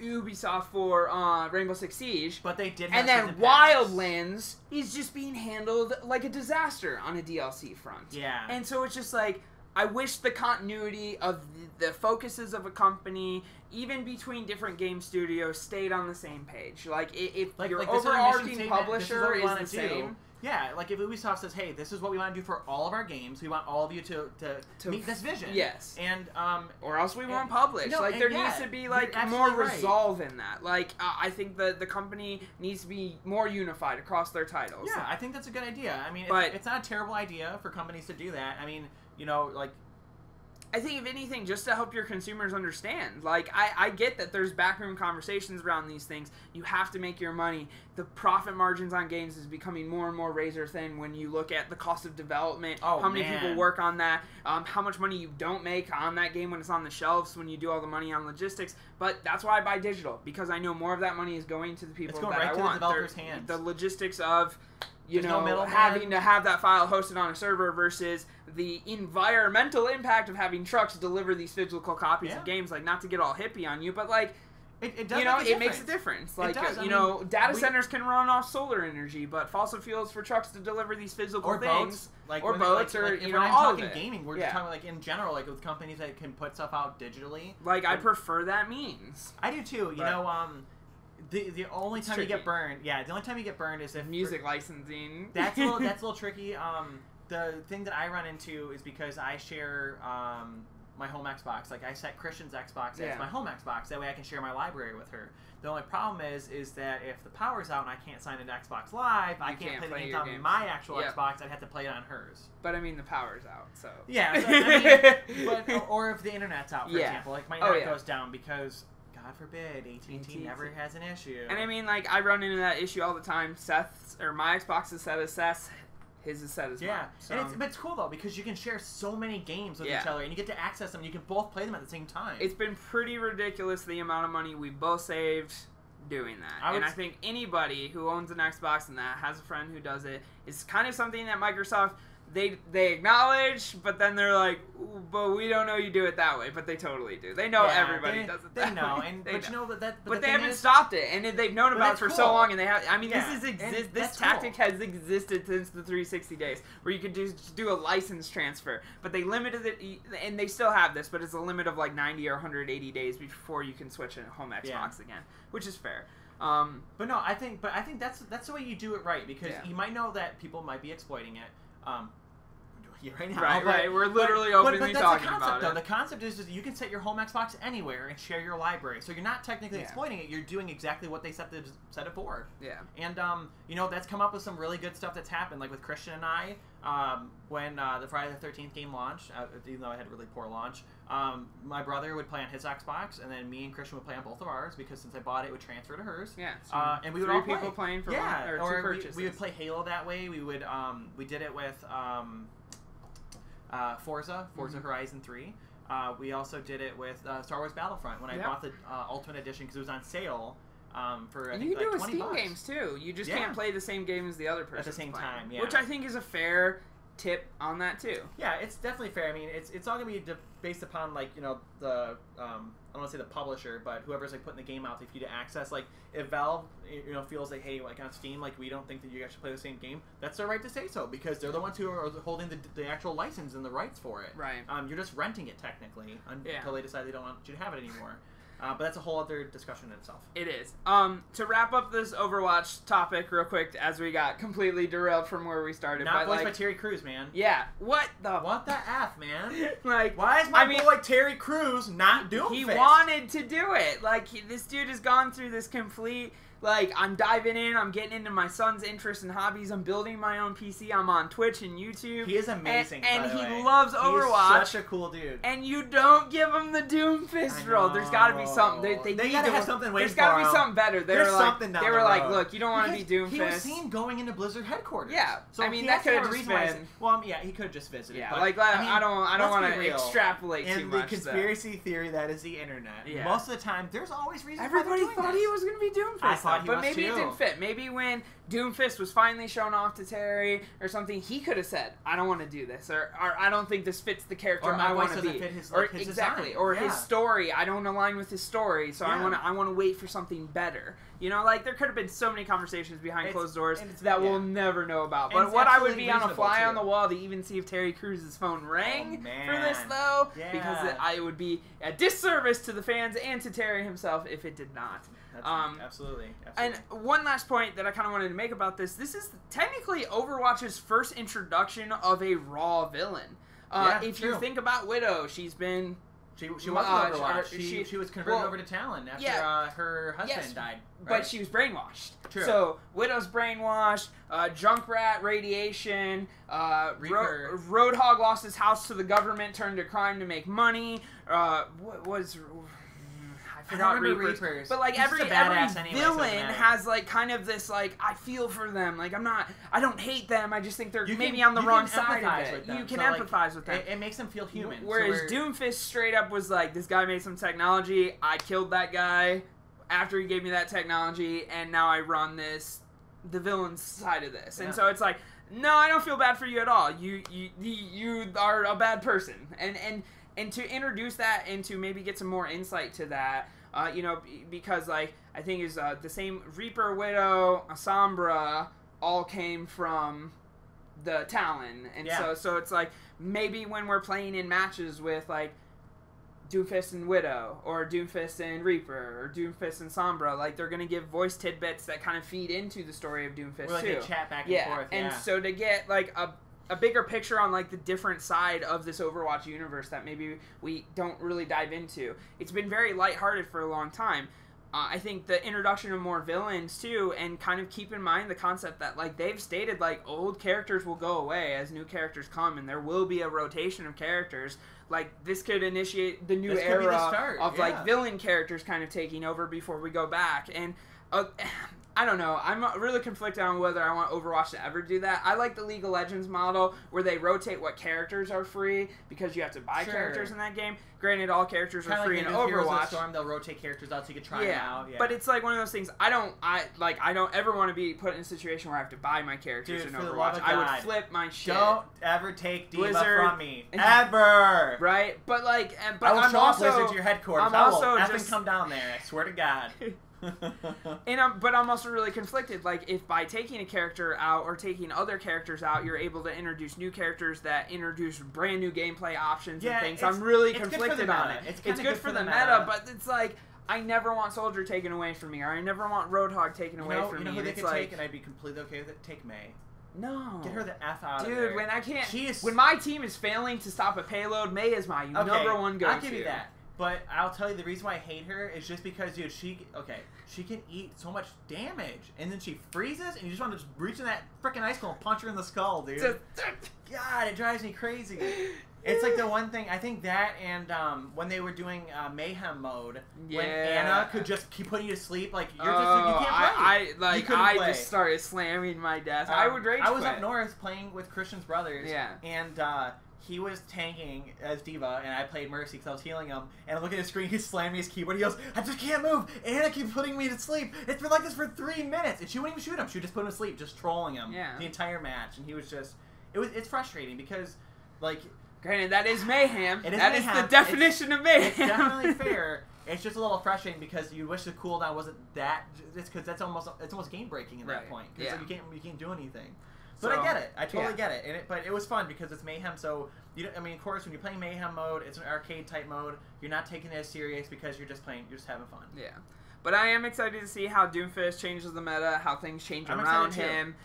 Ubisoft for Rainbow Six Siege, but they did. Have and then Wildlands is just being handled like a disaster on a DLC front. Yeah. And so it's just like, I wish the continuity of the focuses of a company, even between different game studios, stayed on the same page. Like, if your overarching publisher is the same. Yeah, like if Ubisoft says, hey, this is what we want to do for all of our games. We want all of you to meet this vision. Yes. And, or else we won't publish. No, like, there needs to be, like, more resolve in that. Like, I think the company needs to be more unified across their titles. Yeah, I think that's a good idea. I mean, it's not a terrible idea for companies to do that. I mean, you know, like, I think, if anything, just to help your consumers understand. Like, I get that there's backroom conversations around these things. You have to make your money. The profit margins on games is becoming more and more razor thin when you look at the cost of development, how many people work on that, how much money you don't make on that game when it's on the shelves, when you do all the money on logistics. But that's why I buy digital, because I know more of that money is going to the people that I want. The developers' hands. The logistics of... having to have that file hosted on a server versus the environmental impact of having trucks deliver these physical copies of games. Like, not to get all hippie on you, but like, it does. It makes a difference. Like, data centers can run off solar energy, but fossil fuels for trucks to deliver these physical things, or boats, or all talking gaming. We're just talking like in general, like with companies that can put stuff out digitally. Like, I prefer that means. I do too. The only time you get burned, the only time you get burned is if music licensing. That's a little tricky. The thing that I run into is because I share my home Xbox. Like, I set Christian's Xbox as my home Xbox. That way I can share my library with her. The only problem is that if the power's out and I can't sign into Xbox Live, I can't play the games on my actual Xbox. I'd have to play it on hers. But I mean, the power's out, so or if the internet's out, for example, like my internet goes down because, God forbid, AT&T never has an issue. And I mean, like, I run into that issue all the time. My Xbox is set as Seth's, his is set as mine. So. But it's cool, though, because you can share so many games with each other, and you get to access them, and you can both play them at the same time. It's been pretty ridiculous, the amount of money we both saved doing that. I think anybody who owns an Xbox and that has a friend who does it is kind of something that Microsoft... They acknowledge, but then they're like, but we don't know you do it that way. But they totally do. They know everybody does it that way. But they haven't stopped it, and they've known about it for so long. And they have. I mean, this tactic has existed since the 360 days, where you could just do a license transfer. But they limited it, and they still have this, but it's a limit of like 90 or 180 days before you can switch a home Xbox again, which is fair. But no, I think that's the way you do it right, because you might know that people might be exploiting it. Right now, right. We're literally openly talking about it. The concept is you can set your home Xbox anywhere and share your library. So you're not technically exploiting it. You're doing exactly what they set it for. Yeah. And that's come up with some really good stuff that's happened. Like with Christian and I, when the Friday the 13th game launched, even though I had a really poor launch, my brother would play on his Xbox, and then me and Christian would play on both of ours, because since I bought it, it would transfer to hers. Yeah. So and we would all play. People playing for one or two purchases. We would play Halo that way. We would we did it with Forza Horizon 3. We also did it with Star Wars Battlefront when I bought the Ultimate Edition because it was on sale for I think, you can like do with Steam $20. games too. You just can't play the same game as the other person at the same time. Yeah, which I think is a fair tip on that too. Yeah, it's definitely fair. I mean, it's all gonna be based upon like the I don't want to say the publisher, but whoever's like putting the game out for you to access. Like if Valve feels like, hey, like on Steam, like we don't think that you guys should play the same game, that's their right to say so, because they're the ones who are holding the actual license and the rights for it. Right. You're just renting it technically until they decide they don't want you to have it anymore. But that's a whole other discussion in itself. It is. To wrap up this Overwatch topic real quick, as we got completely derailed from where we started. Not voiced by Terry Crews, man. Yeah. What the F, man? Like, why is my boy Terry Crews not Doomfist? He wanted to do it. Like, this dude has gone through this complete Like, I'm diving in, I'm getting into my son's interests and hobbies, I'm building my own PC, I'm on Twitch and YouTube. He is amazing, and by the he way. loves Overwatch. He's such a cool dude. And you don't give him the Doomfist role. There's got to be something. They need gotta to have something waiting There's got to be for him. something better. They There's were like, something down they the were like, road. look, you don't want to be Doomfist. He was seen going into Blizzard headquarters. Yeah, so I mean he that could have a just reason been. Well, yeah, he could have just visited. Yeah, but, like I don't want to extrapolate too much. And the conspiracy theory that is the internet. Yeah. Most of the time, there's always reasons. Everybody thought he was going to be Doomfist. I thought he but was maybe too. it didn't fit. Maybe when Doomfist was finally shown off to Terry or something, he could have said, "I don't want to do this," or "I don't think this fits the character or I want to doesn't be," fit his, or his exactly, design. or his story. I don't align with his story, so I want to wait for something better. You know, like there could have been so many conversations behind closed doors that we'll never know about. But what I would be on a fly on the wall to even see if Terry Crews's phone rang for this, though, because it would be a disservice to the fans and to Terry himself if it did not. Absolutely. And one last point that I kind of wanted to make about this is technically Overwatch's first introduction of a raw villain. If you think about Widow, she's been... She was Overwatch. She was converted over to Talon after her husband died. Right? But she was brainwashed. True. So Widow's brainwashed, Junkrat, radiation, Roadhog lost his house to the government, turned to crime to make money. What was... I forgot Reapers. But like every villain has like kind of this like I feel for them. Like I don't hate them. I just think they're maybe on the wrong side of it. You can empathize with them. It makes them feel human. Whereas Doomfist straight up was like, this guy made some technology. I killed that guy after he gave me that technology, and now I run the villain's side of this. And so it's like, no, I don't feel bad for you at all. You are a bad person. And to introduce that and to maybe get some more insight to that, because like I think is the same Reaper, Widow, Sombra all came from the Talon, and so it's like maybe when we're playing in matches with like Doomfist and Widow or Doomfist and Reaper or Doomfist and Sombra, like they're gonna give voice tidbits that kind of feed into the story of Doomfist or like too. a chat back and forth. And so to get like a bigger picture on like the different side of this Overwatch universe that maybe we don't really dive into. It's been very lighthearted for a long time. I think the introduction of more villains too, and kind of keep in mind the concept that like they've stated like old characters will go away as new characters come, and there will be a rotation of characters. Like this could initiate the new era of like villain characters kind of taking over before we go back. And I don't know. I'm really conflicted on whether I want Overwatch to ever do that. I like the League of Legends model where they rotate what characters are free because you have to buy characters in that game. Granted, all characters are free in Overwatch. Storm, they'll rotate characters out so you can try them out. Yeah. But it's like one of those things. I don't ever want to be put in a situation where I have to buy my characters in Overwatch. I would flip my shit. Don't ever take D.Va from me, ever. Right? But like, but I will I'm show also Blizzard to your headquarters. I'm also I will come down there. I swear to God. But I'm also really conflicted. Like, if by taking a character out or taking other characters out, you're able to introduce new characters that introduce brand new gameplay options and things. I'm really conflicted on it. It's good for the meta, but it's like I never want Soldier taken away from me, or I never want Roadhog taken away from me. You know who they could take, and I'd be completely okay with it? Take May. No. Get her the F out of there. Dude, when I can't... When my team is failing to stop a payload, May is my number one go-to. I'll give you that. But I'll tell you the reason why I hate her is just because, dude, she can eat so much damage, and then she freezes, and you just want to just reach in that freaking ice and punch her in the skull, dude. God, it drives me crazy. It's like the one thing, I think that and when they were doing Mayhem mode, when Anna could just keep putting you to sleep, like, you can't play. I just started slamming my desk. I would rage I was up north playing with Christian's brothers, and he was tanking as D.Va, and I played Mercy because I was healing him. And I'm looking at the screen, he's slamming his keyboard. He goes, I just can't move. Anna keeps putting me to sleep. It's been like this for 3 minutes. And she wouldn't even shoot him. She would just put him to sleep, just trolling him the entire match. And he was just... It's frustrating because, like... Granted, that is mayhem. That is the definition of mayhem. It's definitely fair. It's just a little frustrating because you wish the cooldown wasn't that... It's because it's almost game-breaking at that point. Because like, you can't do anything. But I get it. I totally get it. But it was fun because it's Mayhem. So of course, when you're playing Mayhem mode, it's an arcade type mode. You're not taking it as serious because you're just playing. You're just having fun. Yeah. But I am excited to see how Doomfist changes the meta, how things change around him,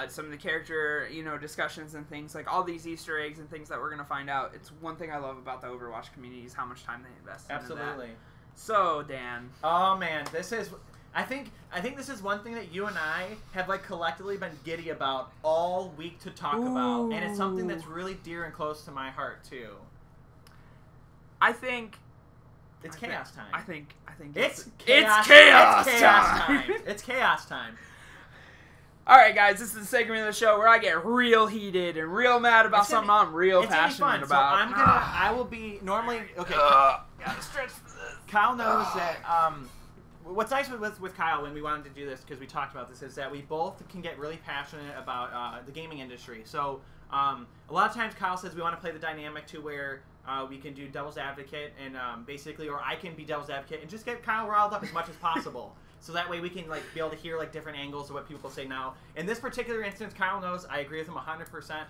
some of the character, discussions and things, like all these Easter eggs and things that we're gonna find out. It's one thing I love about the Overwatch community is how much time they invest. Absolutely. Into that. So Dan. Oh man, this is. I think this is one thing that you and I have like collectively been giddy about all week to talk about, and it's something that's really dear and close to my heart too. I think it's chaos time. I think it's chaos time. It's chaos time. All right, guys, this is the segment of the show where I get real heated and real mad about something I'm real passionate about. So I will be normally okay. Gotta stretch for this. Kyle knows that. What's nice with Kyle when we wanted to do this, because we talked about this, is that we both can get really passionate about the gaming industry. So a lot of times Kyle says we want to play the dynamic to where we can do devil's advocate and basically, or I can be devil's advocate and just get Kyle riled up as much as possible. So that way we can like be able to hear like different angles of what people say now. In this particular instance, Kyle knows I agree with him 100%.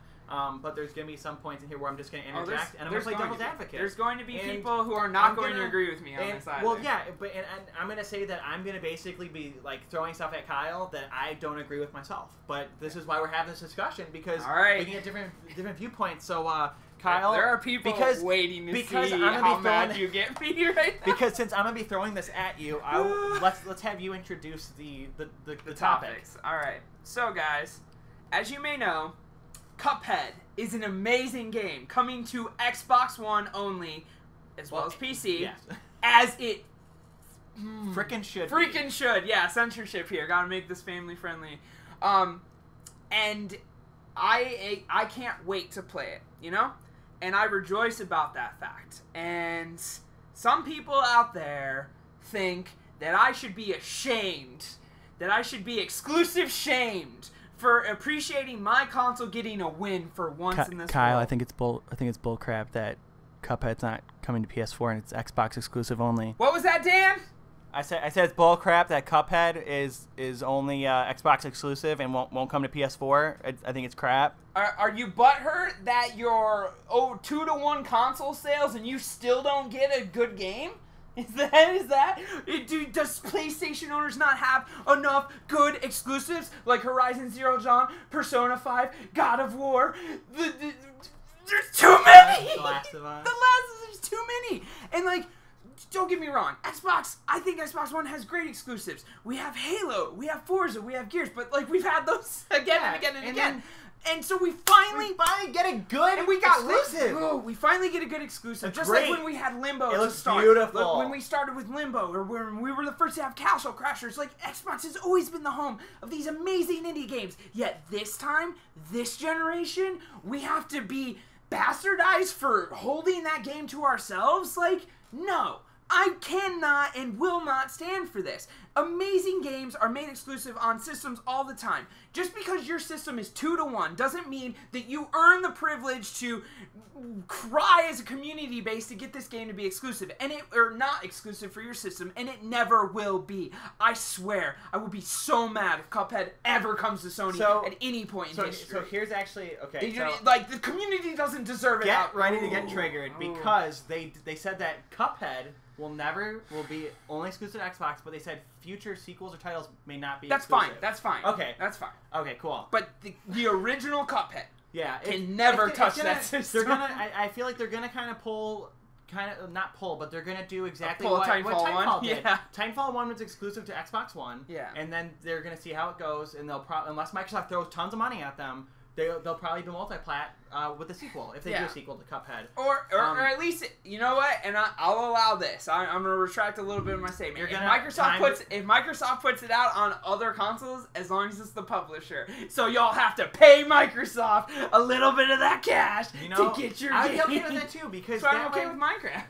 But there's going to be some points in here where I'm just going to interject and I'm going to play devil's advocate. There's going to be people who are not going to agree with me on this either. Well, yeah, but and I'm going to say that I'm going to basically be like throwing stuff at Kyle that I don't agree with myself. But this is why we're having this discussion, because we can get different viewpoints. So Kyle, there are people waiting to see how mad you get me right now. Because since I'm going to be throwing this at you, let's have you introduce the topics. All right. So guys, as you may know, Cuphead is an amazing game coming to Xbox One only, as well as PC. Yes. As it frickin' should. Freaking should. Yeah, censorship here. Gotta make this family friendly. And I can't wait to play it, you know? And I rejoice about that fact. And some people out there think that I should be ashamed, that I should be exclusive shamed for appreciating my console getting a win for once in this Kyle, world. I think it's bullcrap that Cuphead's not coming to PS4 and it's Xbox exclusive only. What was that, Dan? I said it's bullcrap that Cuphead is only Xbox exclusive and won't come to PS4. I think it's crap. Are you butthurt that you're 2-to-1 console sales and you still don't get a good game? Is that? Does PlayStation owners not have enough good exclusives like Horizon Zero Dawn, Persona 5, God of War? There's too many! The Last of Us. There's too many! And like, don't get me wrong, I think Xbox One has great exclusives. We have Halo, we have Forza, we have Gears, but like we've had those again and again and again. And so we finally get a good exclusive. We finally get a good exclusive. Just great. like when we had Limbo it to start. Beautiful. Like when we started with Limbo, or when we were the first to have Castle Crashers. Like, Xbox has always been the home of these amazing indie games. Yet this time, this generation, we have to be bastardized for holding that game to ourselves? Like, no. I cannot and will not stand for this. Amazing games are made exclusive on systems all the time. Just because your system is 2-to-1 doesn't mean that you earn the privilege to cry as a community base to get this game to be exclusive. Or not exclusive for your system, and it never will be. I swear, I will be so mad if Cuphead ever comes to Sony at any point in history. So here's actually, like, the community doesn't deserve it. Get ready to get triggered, because they said that Cuphead will be only exclusive to Xbox, but they said future sequels or titles may not be exclusive. That's fine. Okay. That's fine. Okay, cool. But the original Cuphead can never touch that system. I feel like they're going to kind of pull, not pull, but they're going to do exactly what Titanfall did. Yeah. Titanfall 1 was exclusive to Xbox One. Yeah. And then they're going to see how it goes, and they'll unless Microsoft throws tons of money at them, they'll probably do multi-plat with a sequel, if they do a sequel to Cuphead. Or at least, you know what, and I'll allow this. I'm going to retract a little bit of my statement. If Microsoft puts it out on other consoles, as long as it's the publisher. So y'all have to pay Microsoft a little bit of that cash to get your game. I'd be okay with that too, because I'm okay with Minecraft.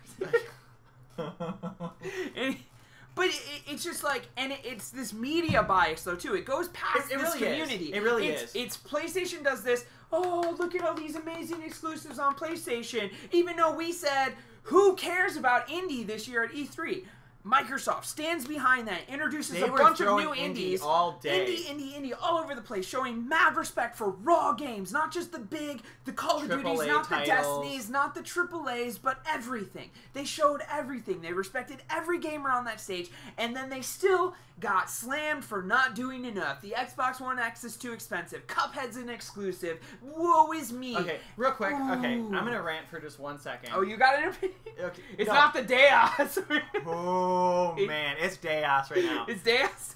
But it's just like, and it's this media bias though too. It goes past this community. It really is. It's PlayStation does this. Oh, look at all these amazing exclusives on PlayStation. Even though we said, who cares about indie this year at E3? Microsoft stands behind that, introduces a bunch of new indies. All day. Indie, all over the place, showing mad respect for raw games, not just the Call of Duties, not the Destinies, not the AAAs, but everything. They showed everything. They respected every gamer on that stage, and then they still got slammed for not doing enough. The Xbox One X is too expensive. Cuphead's an exclusive. Woe is me. Okay, real quick. Ooh. Okay, I'm gonna rant for just 1 second. Oh, you got an opinion? Okay, it's not the day. Oh. Oh man, it's chaos right now. It's chaos.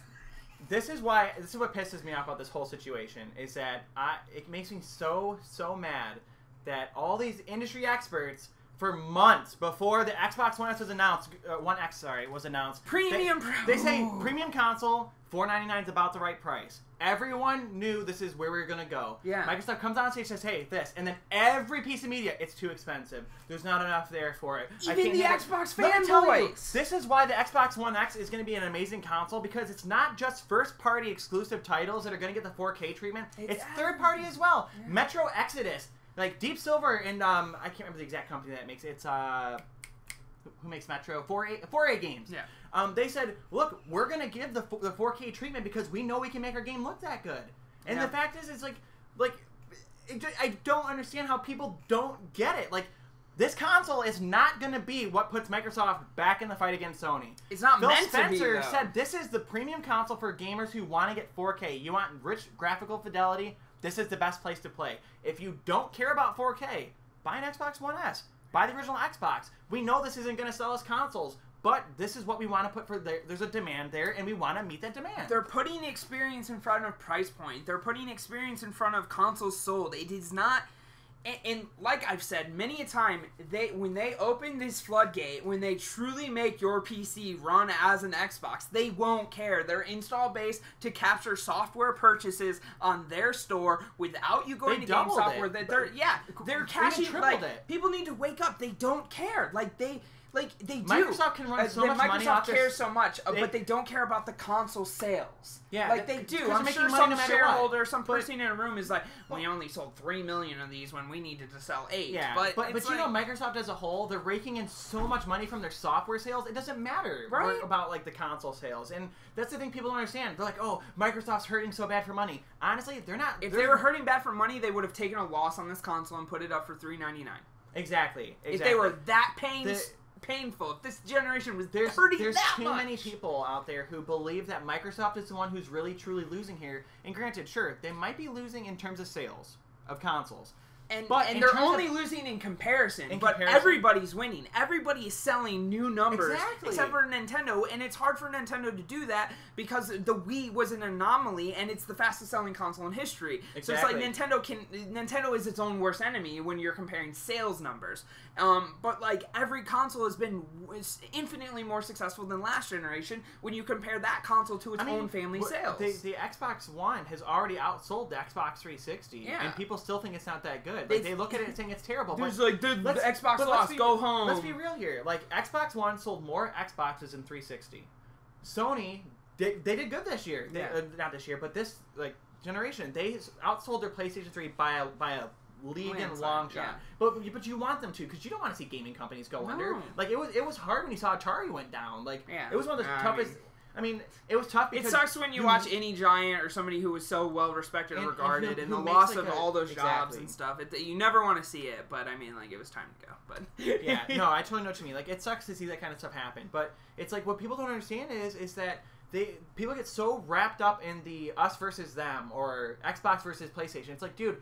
This is what pisses me off about this whole situation is that it makes me so mad that all these industry experts for months before the Xbox One X was announced, they say premium console $499 is about the right price. Everyone knew this is where we were gonna go. Yeah. Microsoft comes on stage and says, "Hey, this," and then every piece of media, it's too expensive. There's not enough there for it. Even the Xbox fanboys. This is why the Xbox One X is going to be an amazing console because it's not just first-party exclusive titles that are going to get the 4K treatment. It's third-party as well. Yeah. Metro Exodus, like Deep Silver, and I can't remember the exact company that makes it. It's who makes Metro? 4A Games. Yeah. They said, look, we're going to give the 4K treatment because we know we can make our game look that good. And the fact is, it's I don't understand how people don't get it. Like, this console is not going to be what puts Microsoft back in the fight against Sony. It's not meant to be, Phil Spencer though. said this is the premium console for gamers who want to get 4K. You want rich graphical fidelity, this is the best place to play. If you don't care about 4K, buy an Xbox One S. Buy the original Xbox. We know this isn't going to sell as consoles, but this is what we want to put for there. There's a demand there, and we want to meet that demand. They're putting experience in front of price point. They're putting experience in front of consoles sold. It is not... And like I've said many a time, when they open this floodgate, when they truly make your PC run as an Xbox, they won't care. Their install base to capture software purchases on their store without you going to game software. They're cashing. Like, people need to wake up. They don't care. They do. Microsoft can run so much money off this. Microsoft cares so much, but they don't care about the console sales. Yeah, they do. I'm sure some shareholder, some person in a room is like, we only sold 3 million of these when we needed to sell 8. Yeah, but you know, Microsoft as a whole, they're raking in so much money from their software sales. It doesn't matter about the console sales, and that's the thing people don't understand. They're like, oh, Microsoft's hurting so bad for money. Honestly, they're not. If they were hurting bad for money, they would have taken a loss on this console and put it up for $399. Exactly. If they were that painful. If this generation was hurting there's that too much. Many people out there who believe that Microsoft is the one who's really truly losing here. And granted, sure, they might be losing in terms of sales of consoles. And they're only losing in comparison. Everybody's winning. Everybody is selling new numbers. Exactly. Except for Nintendo. And it's hard for Nintendo to do that because the Wii was an anomaly and it's the fastest selling console in history. Exactly. So it's like Nintendo is its own worst enemy when you're comparing sales numbers. But like every console has been infinitely more successful than last generation when you compare that console to its own family sales. The Xbox One has already outsold the Xbox 360. Yeah. And people still think it's not that good. Like, they look at it saying it's terrible. The Xbox lost. Go home. Let's be real here. Like, Xbox One sold more Xboxes than 360. Sony, they did good this year. Not this year, but this generation. They outsold their PlayStation 3 by a league and long shot. Yeah. But you want them to because you don't want to see gaming companies go under. Like, it was hard when you saw Atari went down. Like, it was one of the toughest. It was tough because... It sucks when you watch any giant or somebody who was so well-respected and regarded and the loss of all those jobs and stuff. You never want to see it, but, it was time to go. But yeah, no, I totally know what you mean. Like, it sucks to see that kind of stuff happen. But it's like, what people don't understand is that people get so wrapped up in the us versus them or Xbox versus PlayStation. It's like, dude,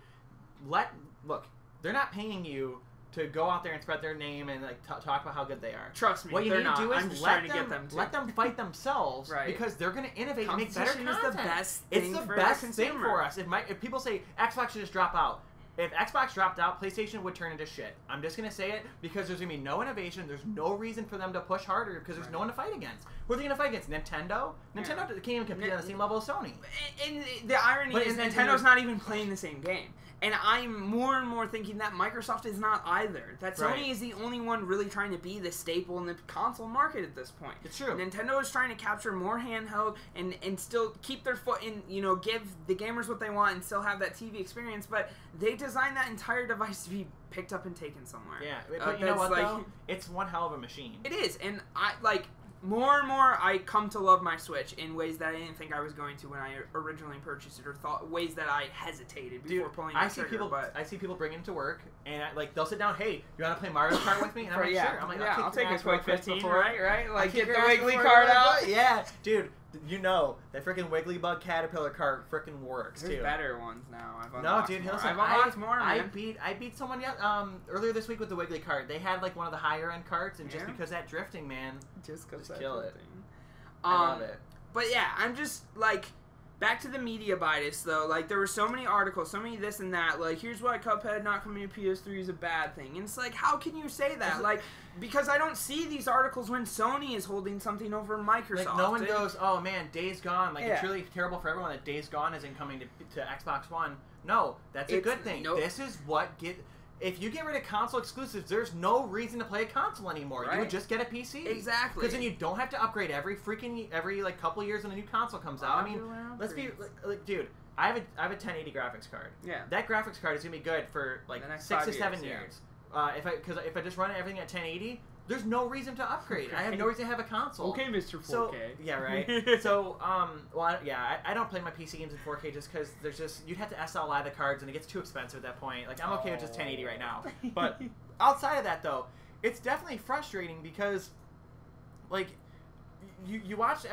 look, they're not paying you to go out there and spread their name and talk about how good they are. Trust me, what you need to do is let them fight themselves, because they're going to innovate and make better content. Is the best it's thing the for best the thing for us. If people say Xbox should just drop out, if Xbox dropped out, PlayStation would turn into shit. I'm just going to say it because there's going to be no innovation. There's no reason for them to push harder because there's no one to fight against. Who are they going to fight against? Nintendo? Nintendo can't even compete on the same level as Sony. And the irony is Nintendo's not even playing the same game. And I'm more and more thinking that Microsoft is not either. That Sony is the only one really trying to be the staple in the console market at this point. It's true. Nintendo is trying to capture more handheld and still keep their foot in, give the gamers what they want and still have that TV experience. But they designed that entire device to be picked up and taken somewhere. Yeah, but you know what, though? It's one hell of a machine. It is, and more and more, I come to love my Switch in ways that I didn't think I was going to when I originally purchased it, or ways that I hesitated before pulling the trigger. I see people bring it to work, and they'll sit down. Hey, you want to play Mario Kart with me? And I'm like, sure. I'm like, I'll take a quick 15, before, right? Like, get the Wiggly card out. Yeah, dude. You know, that freaking Wiggly Bug Caterpillar cart freaking works, There's too. better ones now. No, dude, more. listen, I've unlocked more, man. I beat someone earlier this week with the Wiggly cart. They had, like, one of the higher-end carts, and just because that drifting, man, just kill drifting. I love it. But, yeah, I'm just, like... Back to the media bias, though. Like, there were so many articles, so many this and that. Like, here's why Cuphead not coming to PS3 is a bad thing. And it's like, how can you say that? Like, because I don't see these articles when Sony is holding something over Microsoft. Like, no one goes, oh, man, Days Gone. Like, it's really terrible for everyone that Days Gone isn't coming to Xbox One. No, that's a good thing. This is what If you get rid of console exclusives, there's no reason to play a console anymore. Right. You would just get a PC. Exactly. Because then you don't have to upgrade every like couple years when a new console comes out. I mean, let's be like, dude. I have a 1080 graphics card. Yeah. That graphics card is gonna be good for like 6 to 7 years. If I just run everything at 1080. There's no reason to upgrade. I have no reason to have a console. Okay, Mr. 4K. So, yeah, right. So, I don't play my PC games in 4K just because you'd have to SLI the cards and it gets too expensive at that point. Like, I'm okay with just 1080 right now. But outside of that, though, it's definitely frustrating because, like, you watch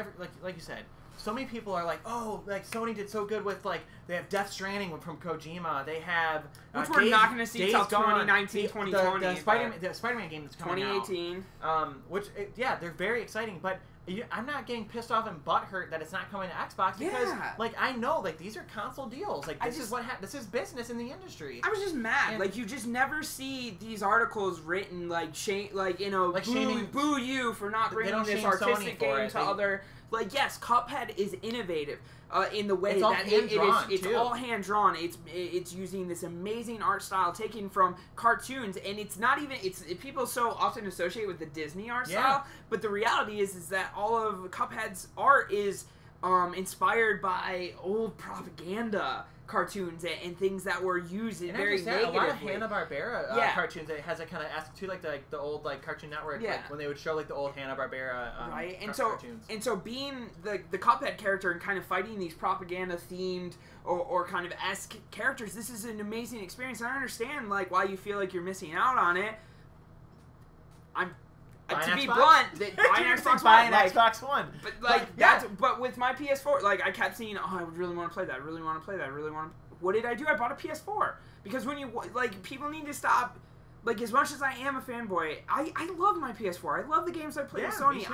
like you said. So many people are like, oh, like Sony did so good with like they have Death Stranding from Kojima. They have which we're not going to see until 2019, 2020. The Spider-Man game that's coming 2018. Which they're very exciting. But I'm not getting pissed off and butthurt that it's not coming to Xbox because like I know like these are console deals. Like this is business in the industry. I was just mad. And like you just never see these articles written like boo you for not bringing this artistic game to other. Like, yes, Cuphead is innovative in the way that it's all hand-drawn. It's using this amazing art style taken from cartoons, and it's not even... people so often associate with the Disney art style, but the reality is that all of Cuphead's art is inspired by old propaganda cartoons and things that were used in very negatively. A lot of Hanna-Barbera cartoons, it has a kind of ask too, like the old like Cartoon Network, like, when they would show like the old Hanna-Barbera cartoons. And so being the Cuphead character and kind of fighting these propaganda themed or kind of esque characters, this is an amazing experience. And I understand like why you feel like you're missing out on it. To be blunt, Xbox One. But like but with my PS4, like I kept seeing, oh, I would really want to play that. I really want to play that. I really want to. What did I do? I bought a PS4 because when you like, people need to stop. Like as much as I am a fanboy, I love my PS4. I love the games I play with Sony.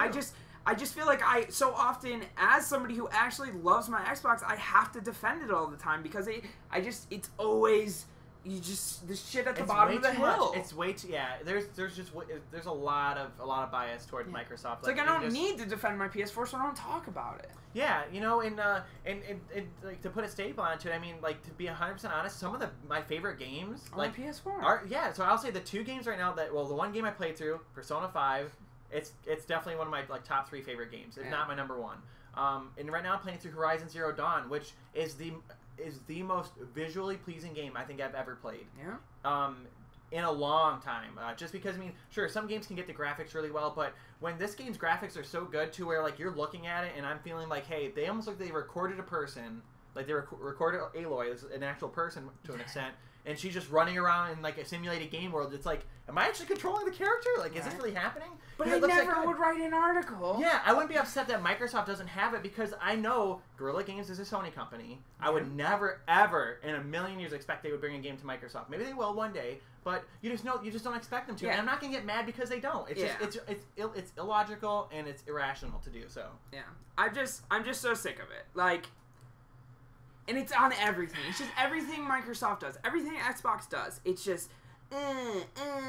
I just feel like I so often, as somebody who actually loves my Xbox, I have to defend it all the time because it's always. This shit at the bottom of the hill. It's way too there's a lot of bias towards Microsoft. It's like I don't need to defend my PS4, so I don't talk about it. Yeah, and like to put a staple onto it, I mean, like to be 100% honest, some of my favorite games like PS4 so I'll say the two games right now the one game I played through, Persona 5, it's definitely one of my like top 3 favorite games, if not my number 1. And right now I'm playing through Horizon Zero Dawn, which is the most visually pleasing game I think I've ever played. Yeah. In a long time. Just because, I mean, sure, some games can get the graphics really well, but when this game's graphics are so good to where, like, you're looking at it and I'm feeling like, hey, they almost look like they recorded a person, like they recorded Aloy as an actual person to an extent, and she's just running around in, like, a simulated game world. It's like, am I actually controlling the character? Like, is this really happening? But I never would write an article. Yeah, I wouldn't be upset that Microsoft doesn't have it because I know Guerrilla Games is a Sony company. I would never, ever in a million years expect they would bring a game to Microsoft. Maybe they will one day, but you just don't expect them to. And I'm not gonna get mad because they don't. It's just it's illogical and it's irrational to do so. Yeah, I'm just so sick of it. Like. And it's on everything. It's just everything Microsoft does. Everything Xbox does. It's just...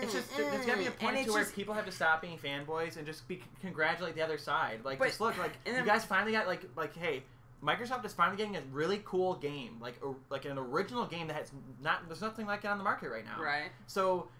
It's just... There's got to be a point to where people have to stop being fanboys and just congratulate the other side. Like, just look, like, you guys finally got, like, hey, Microsoft is finally getting a really cool game. Like an original game that has there's nothing like it on the market right now. Right. So...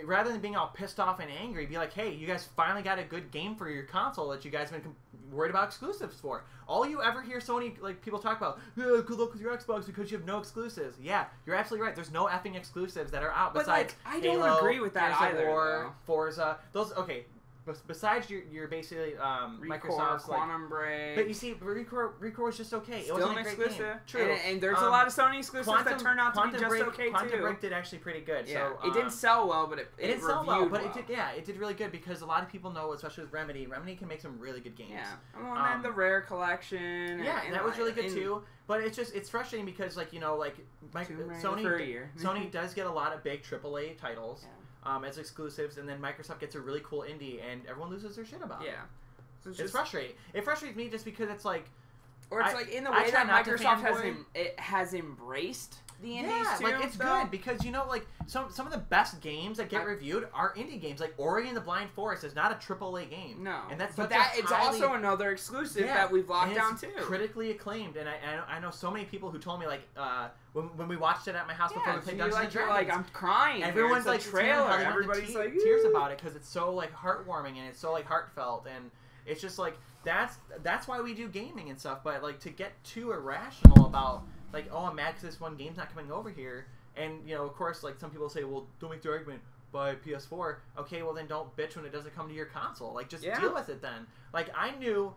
rather than being all pissed off and angry, be like, hey, you guys finally got a good game for your console that you guys have been worried about exclusives for. All you ever hear Sony, like, people talk about, good luck with your Xbox because you have no exclusives. Yeah, you're absolutely right. There's no effing exclusives that are out besides I don't agree with that either. War, Forza. Those, okay, besides your basically Microsoft's Quantum Break. But you see, ReCore was just okay. Still it wasn't an a great exclusive. game. True. And there's a lot of Sony exclusives that turn out to be just okay too. Quantum Break did actually pretty good. Yeah. So it didn't sell well, but it didn't sell well. But well. it did really good because a lot of people know, especially with Remedy. Remedy can make some really good games. Yeah. And then the Rare collection. Yeah, and that was really good too. But it's frustrating because Sony does get a lot of big AAA titles. Yeah. As exclusives, and then Microsoft gets a really cool indie, and everyone loses their shit about it. Yeah. It's frustrating. It frustrates me just because it's like... Or it's like in the way that Microsoft has embraced the indies too. Yeah, like it's good because like some of the best games that get reviewed are indie games. Like Ori and the Blind Forest is not a AAA game. No, and that's it's also another exclusive that we've locked down too. Critically acclaimed, and I know so many people who told me like when we watched it at my house before we played Dungeons and Dragons, like I'm crying. Everyone's like trailer. Everybody's like tears about it because it's so like heartwarming and it's so like heartfelt, and it's just like that's why we do gaming and stuff. But like to get too irrational about like, oh, I'm mad because this one game's not coming over here. And, of course, like, some people say, well, don't make the argument, buy PS4. Okay, well, then don't bitch when it doesn't come to your console. Like, just deal with it then. Like, I knew,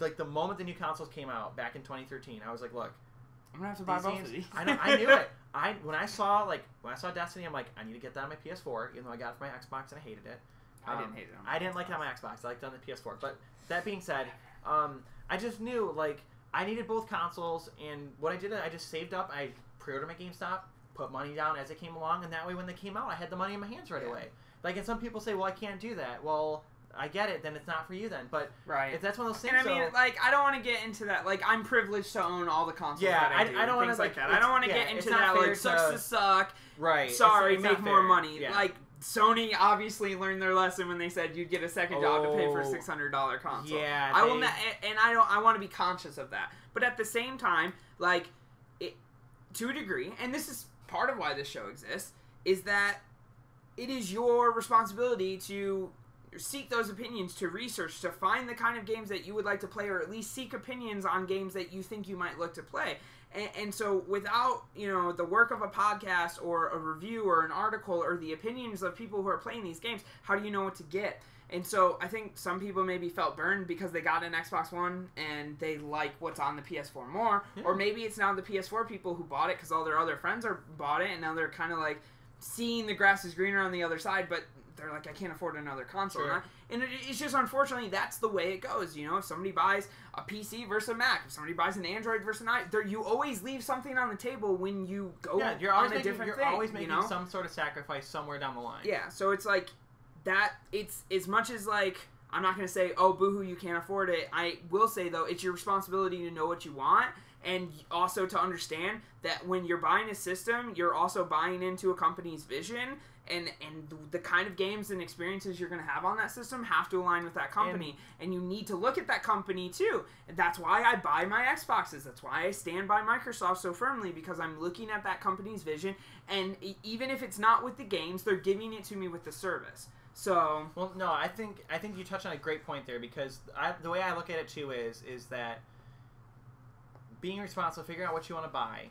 like, the moment the new consoles came out back in 2013, I was like, look. I'm going to have to buy both of these. I knew it. When I saw Destiny, I'm like, I need to get that on my PS4, even though I got it for my Xbox and I hated it. I didn't hate it on my I didn't like it on my Xbox. I liked it on the PS4. But that being said, I just knew, like, I needed both consoles, and what I did, I just saved up. I pre-ordered my GameStop, put money down as it came along, and that way when they came out, I had the money in my hands right away. Like, and some people say, well, I can't do that. Well, I get it, then it's not for you then. But if that's one of those things. And I mean, like, I don't want to get into that. Like, I'm privileged to own all the consoles that I do. I don't want to like that. I don't want to get into that. Like, sucks to suck. Right. Sorry, make more money. Yeah. Like, Sony obviously learned their lesson when they said you'd get a second job to pay for a $600 console. Yeah, I will, and I want to be conscious of that. But at the same time, like, to a degree, and this is part of why this show exists, is that it is your responsibility to seek those opinions, to research, to find the kind of games that you would like to play, or at least seek opinions on games that you think you might look to play. And so without, the work of a podcast or a review or an article or the opinions of people who are playing these games, how do you know what to get? And so I think some people maybe felt burned because they got an Xbox One and they like what's on the PS4 more. Yeah. Or maybe it's now the PS4 people who bought it because all their other friends bought it, and now they're kind of like seeing the grass is greener on the other side, but they're like, I can't afford another console. Sure. And it's just, unfortunately, that's the way it goes. If somebody buys a PC versus a Mac, if somebody buys an Android versus an iPhone, you always leave something on the table when you go you're always on a different thing. You're always making some sort of sacrifice somewhere down the line. Yeah, so it's like that. It's as much as like, I'm not going to say, oh, boohoo, you can't afford it. I will say, though, it's your responsibility to know what you want, and also to understand that when you're buying a system, you're also buying into a company's vision, and the kind of games and experiences you're going to have on that system have to align with that company, and you need to look at that company too. And that's why I buy my Xboxes. That's why I stand by Microsoft so firmly, because I'm looking at that company's vision, and even if it's not with the games, they're giving it to me with the service. So, well, no, I think you touched on a great point there, because the way I look at it too is that being responsible, figuring out what you want to buy,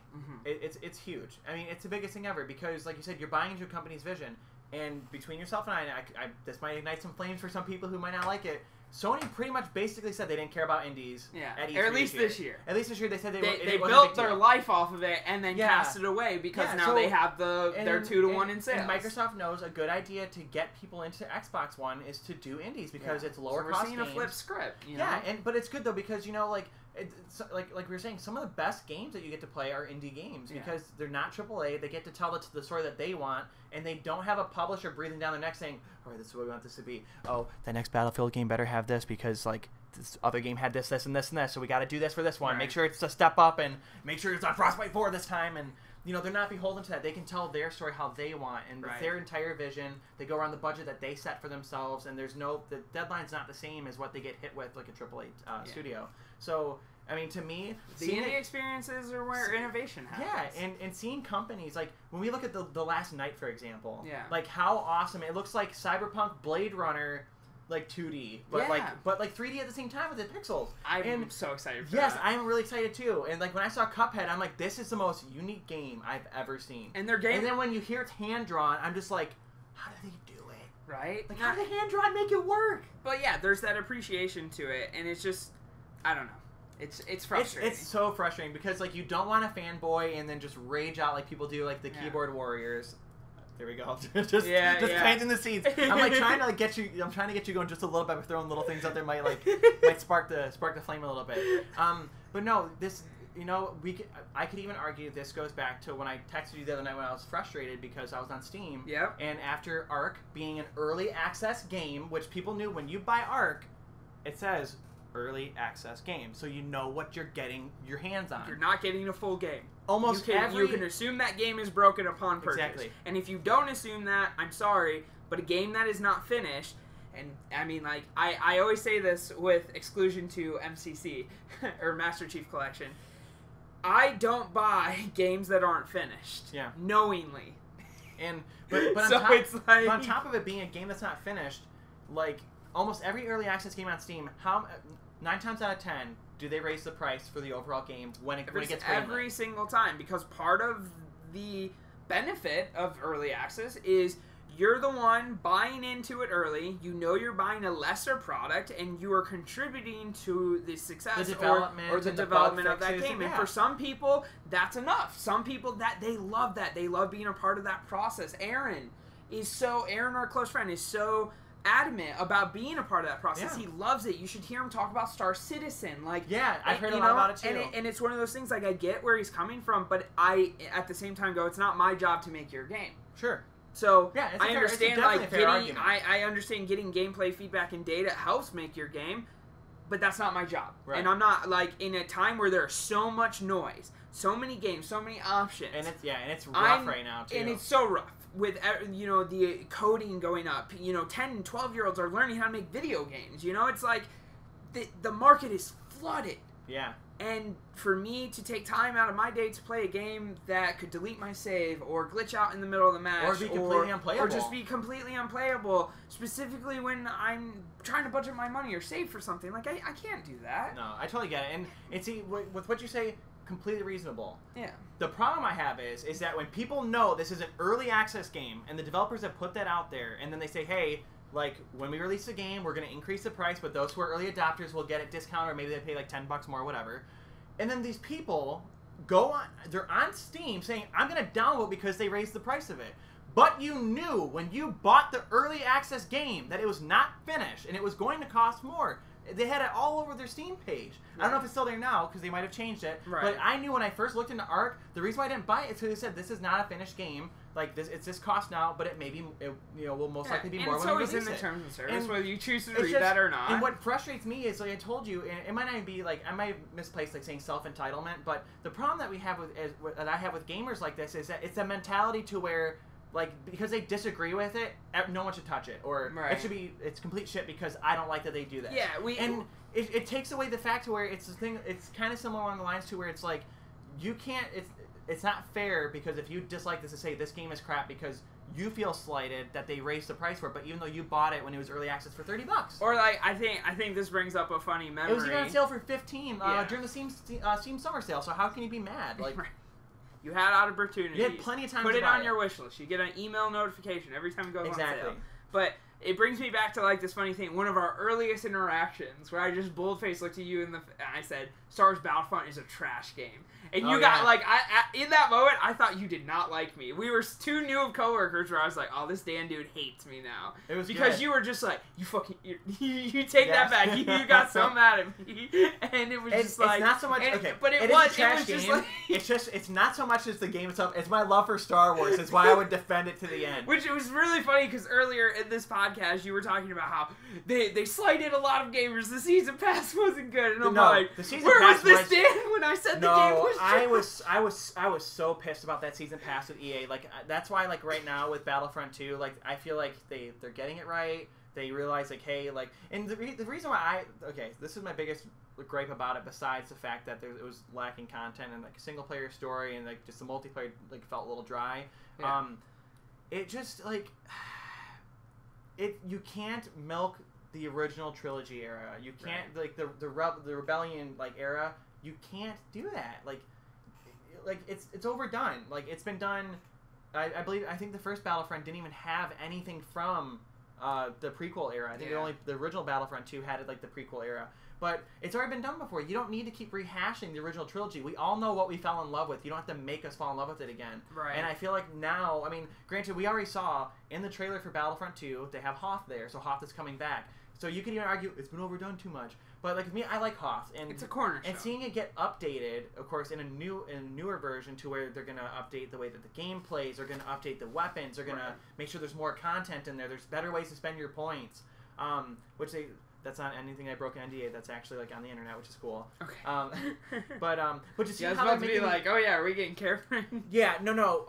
it's huge. I mean, it's the biggest thing ever, because, like you said, you're buying into a company's vision. And between yourself and I this might ignite some flames for some people who might not like it. Sony pretty much basically said they didn't care about indies. At E3 or at least this year. At least this year, they said they built their life off of it and then cast it away because now they have their 2-to-1 in sales. And Microsoft knows a good idea to get people into Xbox One is to do indies because it's lower cost games. We're seeing a flip script. But it's good though, because like we were saying, some of the best games that you get to play are indie games because they're not AAA. They get to tell the story that they want, and they don't have a publisher breathing down their neck saying, "All right, this is what we want this to be." Oh, the next Battlefield game better have this because like this other game had this, and this, and this, so we got to do this for this one. Right. Make sure it's a step up, and make sure it's on Frostbite 4 this time, and. They're not beholden to that. They can tell their story how they want, and their entire vision. They go around the budget that they set for themselves, and the deadline's not the same as what they get hit with like a AAA studio. So, I mean, to me, the indie experiences are where innovation happens. Yeah, and seeing companies like when we look at the Last Night, for example, like how awesome it looks, like Cyberpunk, Blade Runner. Like 2D, but like 3D at the same time with the pixels. I'm so excited for that. Yes, I'm really excited too. And like when I saw Cuphead, I'm like, this is the most unique game I've ever seen. And their game. And then when you hear it's hand drawn, I'm just like, how do they do it? Right? Like, how did hand draw make it work? But yeah, there's that appreciation to it, and it's just, I don't know. It's frustrating. It's so frustrating because, like, you don't want to fanboy and then just rage out like people do, like the keyboard warriors. There we go. just planting the seeds. I'm like trying to like get you. I'm trying to get you going just a little bit by throwing little things out there. Might spark the flame a little bit. But no, this. You know, I could even argue this goes back to when I texted you the other night when I was frustrated because I was on Steam. Yep. And after Ark being an early access game, which people knew when you buy Ark, it says early access game, so you know what you're getting your hands on. You're not getting a full game. Almost you can assume that game is broken upon purchase. Exactly. And if you don't assume that, I'm sorry, but a game that is not finished, and I mean, like, I always say this with exclusion to MCC, or Master Chief Collection, I don't buy games that aren't finished. Yeah. Knowingly. And but so it's like, on top of it being a game that's not finished, like almost every early access game on Steam, 9 times out of 10 do they raise the price for the overall game when it gets greenlit? Every single time, because part of the benefit of early access is you're the one buying into it early. You know you're buying a lesser product, and you are contributing to the success or the development of that game. And for some people, that's enough. Some people they love that. They love being a part of that process. Aaron, our close friend, is so adamant about being a part of that process. Yeah. He loves it. You should hear him talk about Star Citizen. Like, yeah, I've heard a lot about it too. And it's one of those things, like, I get where he's coming from, but I at the same time go, it's not my job to make your game. Sure. So yeah, I understand, like, I understand getting gameplay feedback and data helps make your game, but that's not my job. Right. And I'm not, like, in a time where there's so much noise, so many games, so many options. And it's rough right now too. And it's so rough with, you know, the coding going up. You know, 10 and 12-year-olds are learning how to make video games. You know, it's like the market is flooded. Yeah. And for me to take time out of my day to play a game that could delete my save or glitch out in the middle of the match or be completely unplayable, or just be completely unplayable, specifically when I'm trying to budget my money or save for something, like, I can't do that. No, I totally get it. And see, with what you say, completely reasonable. Yeah. The problem I have is that when people know this is an early access game and the developers have put that out there, and then they say, hey, like, when we release the game, we're going to increase the price, but those who are early adopters will get it discounted, or maybe they pay like $10 more, whatever. And then these people they're on Steam saying, I'm going to download because they raised the price of it. But you knew when you bought the early access game that it was not finished and it was going to cost more. They had it all over their Steam page. Right. I don't know if it's still there now because they might have changed it. Right. But I knew when I first looked into Ark, the reason why I didn't buy it is because they said this is not a finished game. Like, it's this cost now, but it will most likely be more when we release it. It's always in the terms of service, and whether you choose to read that or not. And what frustrates me is, like I told you, and it might not even be like, I might have misplaced like saying self-entitlement, but the problem that we have that I have with gamers like this is that it's a mentality to where, like, because they disagree with it, no one should touch it, or it's complete shit because I don't like that they do that. Yeah, it takes away the fact to where it's kind of similar along the lines to where it's like, you can't, it's not fair because if you dislike this to say this game is crap because you feel slighted that they raised the price for it, but even though you bought it when it was early access for $30. Or, like, I think this brings up a funny memory. It was even on sale for $15 during the Steam summer sale, so how can you be mad? Like, you had opportunities. You had plenty of time to put it on your wish list. You get an email notification every time it goes on sale. But it brings me back to, like, this funny thing. One of our earliest interactions where I just bold-faced looked at you and I said, Star Wars Battlefront is a trash game. And you got, like, in that moment, I thought you did not like me. We were two new coworkers where I was like, oh, this Dan dude hates me now. It was because you were just like, you take that back. You got so mad at me. And it was just like... It's not so much... But it was a trash game. Just like, it's not so much as the game itself. It's my love for Star Wars. It's why I would defend it to the end. Which it was really funny because earlier in this podcast, you were talking about how they slighted a lot of gamers. The season pass wasn't good. And I'm like, where was this Dan when I said the game was trash? I was so pissed about that season pass with EA. Like, that's why, like, right now with Battlefront 2, like, I feel like they're getting it right. They realize, like, hey, like, and the reason why this is my biggest gripe about it, besides the fact that it was lacking content and, like, a single player story and, like, just the multiplayer, like, felt a little dry. Yeah. It just, like, you can't milk the original trilogy era. You can't, like, the Rebellion, like, era. You can't do that. Like it's overdone. Like, it's been done. I think the first Battlefront didn't even have anything from the prequel era. I think the original Battlefront 2 had it like the prequel era. But it's already been done before. You don't need to keep rehashing the original trilogy. We all know what we fell in love with. You don't have to make us fall in love with it again. Right. And I feel like now, I mean, granted, we already saw in the trailer for Battlefront 2, they have Hoth there, so Hoth is coming back. So you can even argue it's been overdone too much. But like me, I like Hoth, and it's a corner show. And seeing it get updated, of course, in a newer version to where they're gonna update the way that the game plays, they're gonna update the weapons, they're gonna make sure there's more content in there. There's better ways to spend your points, that's not anything I broke an NDA. That's actually like on the internet, which is cool. Okay. But to see I was how about to be like, oh yeah, are we getting carefree? Yeah, no.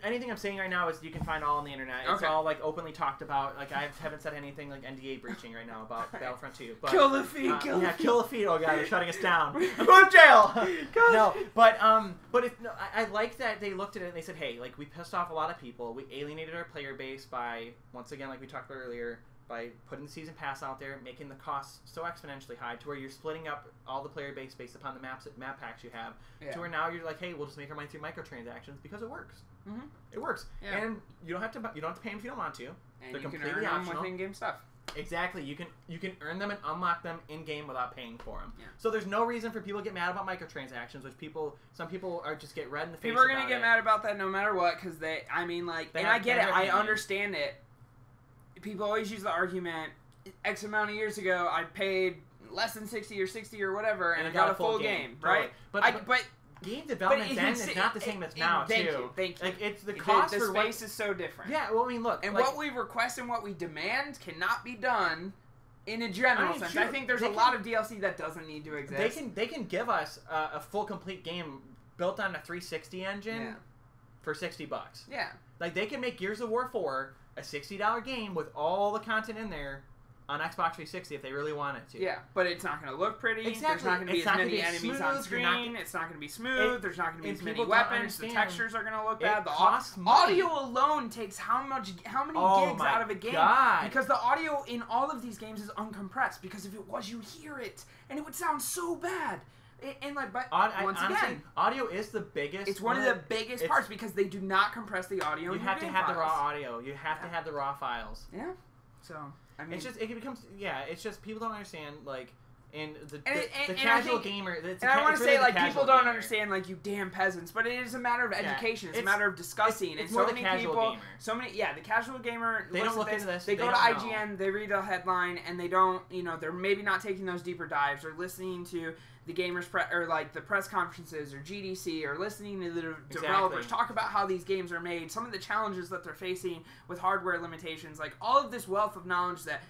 Anything I'm saying right now is you can find all on the internet. It's all like openly talked about. Like I haven't said anything like NDA breaching right now about Battlefront 2. But, kill the feed. Kill the feed. Oh god, they're shutting us down. I'm going to jail. No, but I like that they looked at it and they said, hey, like we pissed off a lot of people. We alienated our player base by once again, like we talked about earlier, by putting the season pass out there, making the costs so exponentially high to where you're splitting up all the player base based upon the map packs you have, to where now you're like, hey, we'll just make our money through microtransactions because it works. Mm-hmm. It works, and you don't have to pay them if you don't want to. And they're you can completely earn optional. them with in-game stuff. Exactly, you can earn them and unlock them in game without paying for them. Yeah. So there's no reason for people to get mad about microtransactions, which some people are just get red in the face. People are gonna get mad about that no matter what, because I get it, I understand it. People always use the argument, X amount of years ago, I paid less than 60 or 60 or whatever, and I got a full game, right? But game development then is not the same as now, thank too. You, thank you. Like, it's the cost the for space is so different. Yeah, well, I mean, look. And like, what we request and what we demand cannot be done in a general sense. Sure, I think there's a lot of DLC that doesn't need to exist. They can give us a full, complete game built on a 360 engine for $60. Yeah. Like, they can make Gears of War 4 a $60 game with all the content in there on Xbox 360 if they really wanted to. Yeah, but it's not going to look pretty. Exactly. There's not going to be as many enemies on screen. It's not going to be smooth. There's not going to be as many weapons. The textures are going to look bad. The audio alone takes how many gigs out of a game? God. Because the audio in all of these games is uncompressed. Because if it was, you'd hear it, and it would sound so bad. And like, but once again, audio is the biggest. It's one of the biggest parts because they do not compress the audio. You have to have the raw audio. You have to have the raw files. Yeah. So I mean, it becomes it's just people don't understand like. And the casual gamer. I want to say, like, people don't understand, like, you damn peasants, but it is a matter of education. It's a matter of discussing. It's more the casual gamer. The casual gamer. They don't look into this. They go to IGN, they read the headline, and they don't, they're maybe not taking those deeper dives or listening to the gamers or like the press conferences or GDC or listening to the developers talk about how these games are made, some of the challenges that they're facing with hardware limitations, like all of this wealth of knowledge that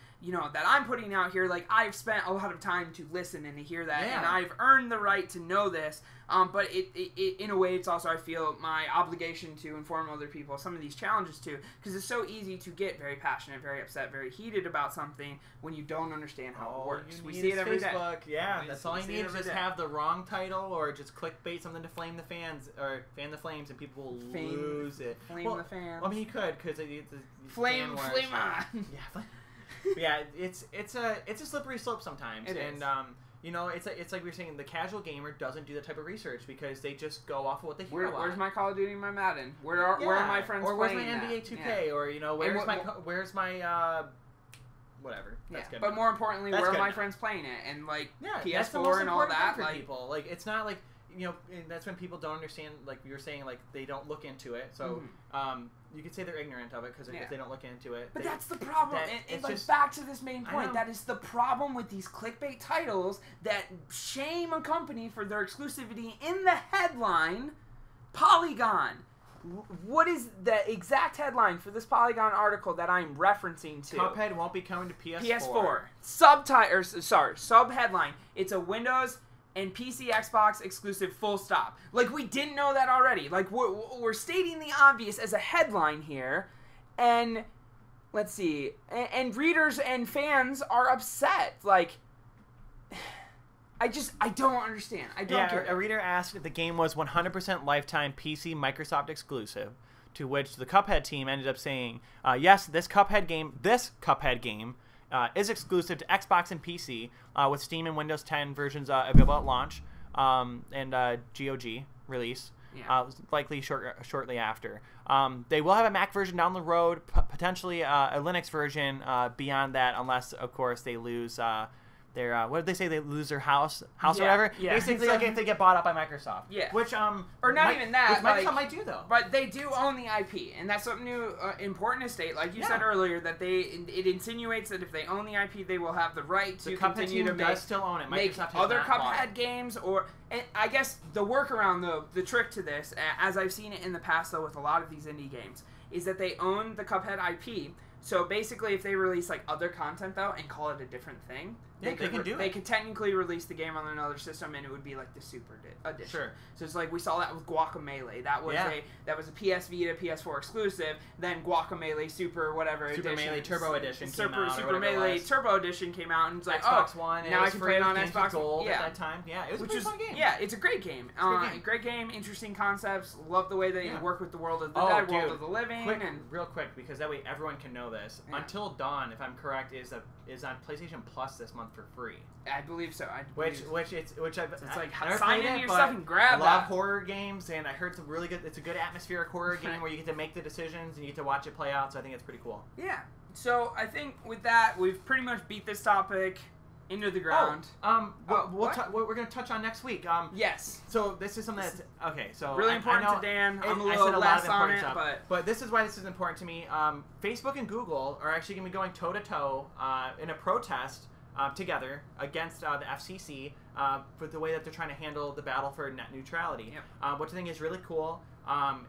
that I'm putting out here. Like, I've spent a lot of time to listen and to hear that, and I've earned the right to know this. But it in a way, it's also, I feel, my obligation to inform other people of some of these challenges too, because it's so easy to get very passionate, very upset, very heated about something when you don't understand how it works. We see it every day. Yeah, that's all you need is just have the wrong title or just clickbait something to flame the fans or fan the flames, and people will lose it. Flame the fans. I mean, you could because it's flame on. Yeah. Yeah, it's a slippery slope sometimes, it's like we were saying, the casual gamer doesn't do that type of research because they just go off of what they hear a lot. Where's my Call of Duty and my Madden? Where are my friends or playing? Or where's my NBA 2K? Or where's my whatever. That's good. But more importantly, where are my friends playing it? And like PS4 and all that. For people. Like, it's not like that's when people don't understand. Like you were saying, like they don't look into it. So you could say they're ignorant of it because if they don't look into it. But that's the problem. And like, back to this main point, that is the problem with these clickbait titles that shame a company for their exclusivity in the headline. Polygon. What is the exact headline for this Polygon article that I'm referencing to? Cuphead won't be coming to PS4. Sub-headline. It's a Windows and PC, Xbox exclusive, full stop. Like, we didn't know that already. Like, we're stating the obvious as a headline here, and let's see, and readers and fans are upset. Like, I don't understand. I don't get it. A reader asked if the game was 100% lifetime PC Microsoft exclusive, to which the Cuphead team ended up saying, yes, this Cuphead game is exclusive to Xbox and PC, with Steam and Windows 10 versions available at launch and GOG release. likely shortly after. They will have a Mac version down the road, potentially a Linux version beyond that, unless, of course, they lose their what did they say? They lose their house or whatever. Yeah. Basically, like if they get bought up by Microsoft. Yeah. Which or not even that. Which Microsoft might do though. But they do own the IP, and that's something new, important to state. Like you said earlier, that it insinuates that if they own the IP, they will have the right to continue to make still own it. make other Cuphead games. And I guess the workaround, though, the trick to this, as I've seen it in the past though with a lot of these indie games, is that they own the Cuphead IP. So basically, if they release like other content though and call it a different thing, they could technically release the game on another system, and it would be like the Super Edition. Sure. So it's like we saw that with Guacamelee. That was a PS Vita, PS4 exclusive. Then Guacamelee Super Edition. Melee Turbo Edition Super Melee Turbo Edition came out, and it's like Xbox One. Now I can play it on Xbox Gold at that time. Yeah, it was a pretty fun game. Yeah, it's a great game. Great game. Interesting concepts. Love the way they work with the world of the dead, world of the living. Real quick, because that way everyone can know this. Yeah. Until Dawn, if I'm correct, is on PlayStation Plus this month for free. I believe so. Which I've like never sign played in it, your but stuff and grab I love horror games, and I heard it's a really good. It's a good atmospheric horror game where you get to make the decisions and you get to watch it play out. So I think it's pretty cool. Yeah. So I think with that, we've pretty much beat this topic into the ground. What we're going to touch on next week. Yes. So this is something that's okay. So really important to Dan. I'm a little less on it, but this is why this is important to me. Facebook and Google are actually going to be going toe to toe in a protest together against the FCC for the way that they're trying to handle the battle for net neutrality, which I think is really cool.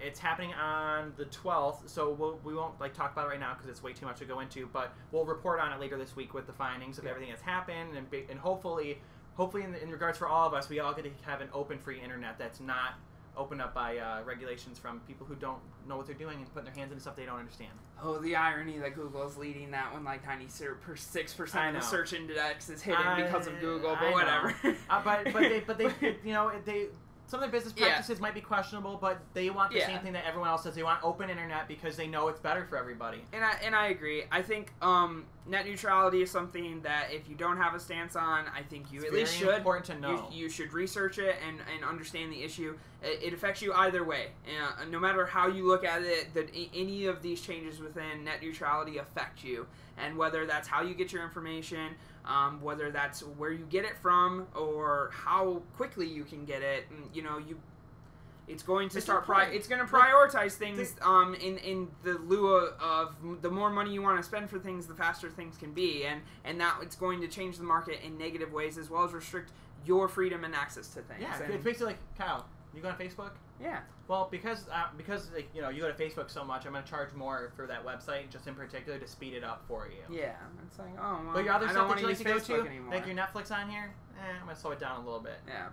It's happening on the 12th, so we won't talk about it right now because it's way too much to go into, but we'll report on it later this week with the findings of everything that's happened, and hopefully in regards for all of us, we all get to have an open, free internet that's not opened up by regulations from people who don't know what they're doing and putting their hands into stuff they don't understand. Oh, the irony that Google is leading that when 96% of the search index is hidden because of Google, but whatever. but they some of their business practices might be questionable, but they want the same thing that everyone else does. They want open internet because they know it's better for everybody. And I agree. I think net neutrality is something that if you don't have a stance on, I think you at least should. Important to know. You should research it and understand the issue. It affects you either way. No matter how you look at it, that any of these changes within net neutrality affect you. And whether that's how you get your information, whether that's where you get it from, or how quickly you can get it, it's going to it's going to prioritize things in the lieu of the more money you want to spend for things, the faster things can be, and that it's going to change the market in negative ways as well as restrict your freedom and access to things. Yeah, it's basically like, Kyle, you go on Facebook? Yeah. Well, because you go to Facebook so much, I'm going to charge more for that website, just in particular, to speed it up for you. Yeah. It's like, oh, well, but your other stuff that you like to go to, anymore. like your Netflix on here, I'm going to slow it down a little bit. Yeah.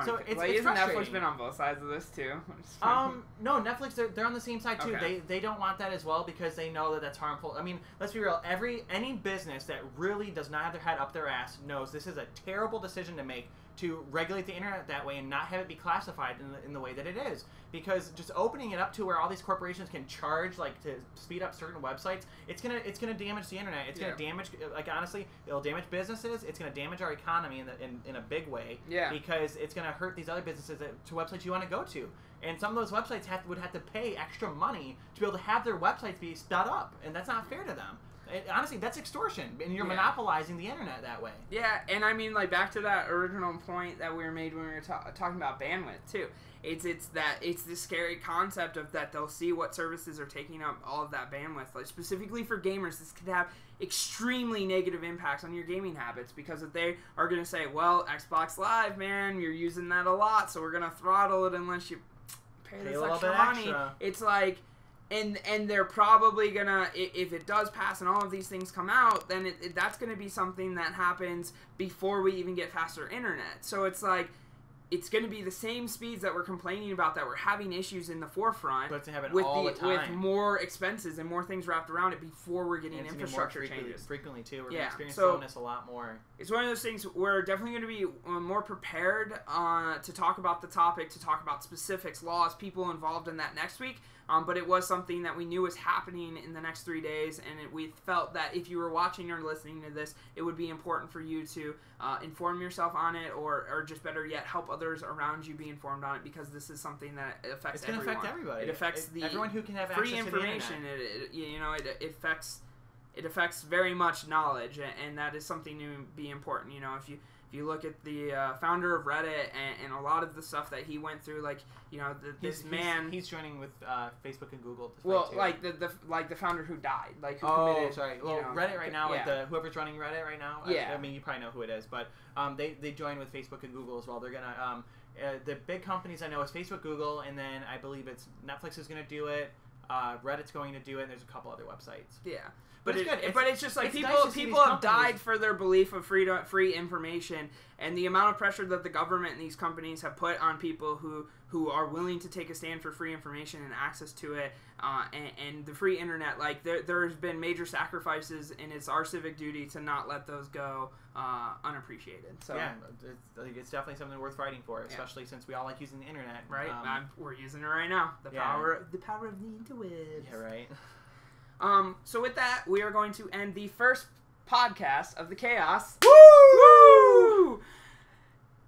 So it's isn't Netflix been on both sides of this too? No, Netflix they're on the same side too. Okay. They don't want that as well because they know that that's harmful. I mean, let's be real. Any business that really does not have their head up their ass knows this is a terrible decision to make to regulate the internet that way and not have it be classified in the way that it is. Because just opening it up to where all these corporations can charge to speed up certain websites, it's gonna damage the internet. It's gonna damage, honestly, it'll damage businesses. It's gonna damage our economy in a big way. Yeah. Because it's gonna hurt these other businesses to websites you want to go to. And some of those websites would have to pay extra money to be able to have their websites be sped up, and that's not fair to them. Honestly, that's extortion, and you're monopolizing the internet that way. Yeah, and I mean, back to that original point that we made when we were talking about bandwidth too. It's this scary concept of that they'll see what services are taking up all of that bandwidth. Specifically for gamers, this could have extremely negative impacts on your gaming habits because if they are going to say, well, Xbox Live, man, you're using that a lot, so we're going to throttle it unless you pay this extra money. It's like. And they're probably gonna, if it does pass and all of these things come out, then that's gonna be something that happens before we even get faster internet. So it's like, it's gonna be the same speeds that we're complaining about that we're having issues in the forefront, but to have it with all the time, with more expenses and more things wrapped around it before we're getting infrastructure changes. Frequently too, we're gonna experience slowness a lot more. It's one of those things we're definitely going to be more prepared to talk about the topic, to talk about specifics, laws, people involved in that next week. But it was something that we knew was happening in the next 3 days, and we felt that if you were watching or listening to this, it would be important for you to inform yourself on it, or just better yet, help others around you be informed on it, because this is something that affects everyone. It's going to affect everybody. It affects everyone who can have free access information. To the It affects very much knowledge, and that is something to be important. If you look at the founder of Reddit and a lot of the stuff that he went through, like he's joining with Facebook and Google. Like the founder who died, like who committed. Sorry. Well, Reddit right now, like whoever's running Reddit right now. Yeah. I mean, you probably know who it is, but they join with Facebook and Google as well. They're gonna the big companies I know is Facebook, Google, and then I believe it's Netflix is gonna do it. Reddit's going to do it, and there's a couple other websites. Yeah. But it's good. But it's just like nice people have died for their belief of free information, and the amount of pressure that the government and these companies have put on people who are willing to take a stand for free information and access to it, and the free internet. Like there's been major sacrifices, and it's our civic duty to not let those go unappreciated. So yeah, it's definitely something worth fighting for, especially since we all like using the internet. Right, we're using it right now. The power of the interwebs. Yeah, right. So with that, we are going to end the first podcast of the KHAOS. Woo!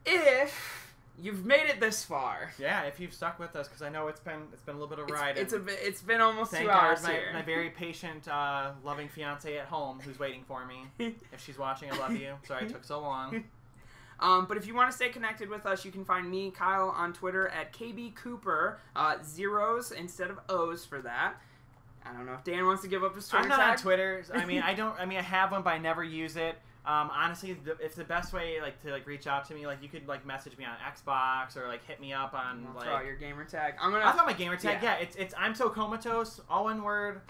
If you've made it this far, if you've stuck with us, because I know it's been a little bit of a ride. It's been almost 2 hours here. My very patient, loving fiance at home who's waiting for me. If she's watching, I love you. Sorry it took so long. But if you want to stay connected with us, you can find me, Kyle, on Twitter at KBCooper, zeros instead of O's for that. I don't know if Dan wants to give up his Twitter tag. I'm not on Twitter. I have one, but I never use it. Honestly, it's the best way to reach out to me. Like, you could message me on Xbox or hit me up on throw out your gamer tag. I'll throw my gamer tag. Yeah, it's I'm so comatose, all one word.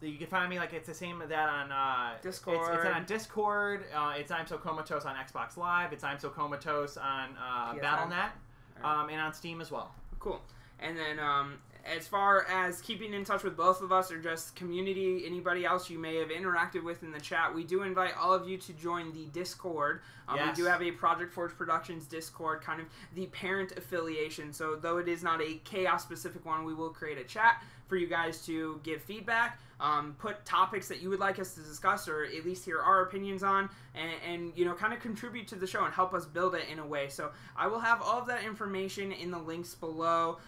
You can find me it's the same as that on Discord. It's on Discord. It's I'm so comatose on Xbox Live. It's I'm so comatose on Battle.net, and on Steam as well. Cool. And then as far as keeping in touch with both of us or just community, anybody else you may have interacted with in the chat, we do invite all of you to join the Discord. We do have a Project Forge Productions Discord, kind of the parent affiliation. So though it is not a KHAOS-specific one, we will create a chat for you guys to give feedback, put topics that you would like us to discuss or at least hear our opinions on, and kind of contribute to the show and help us build it in a way. So I will have all of that information in the links below,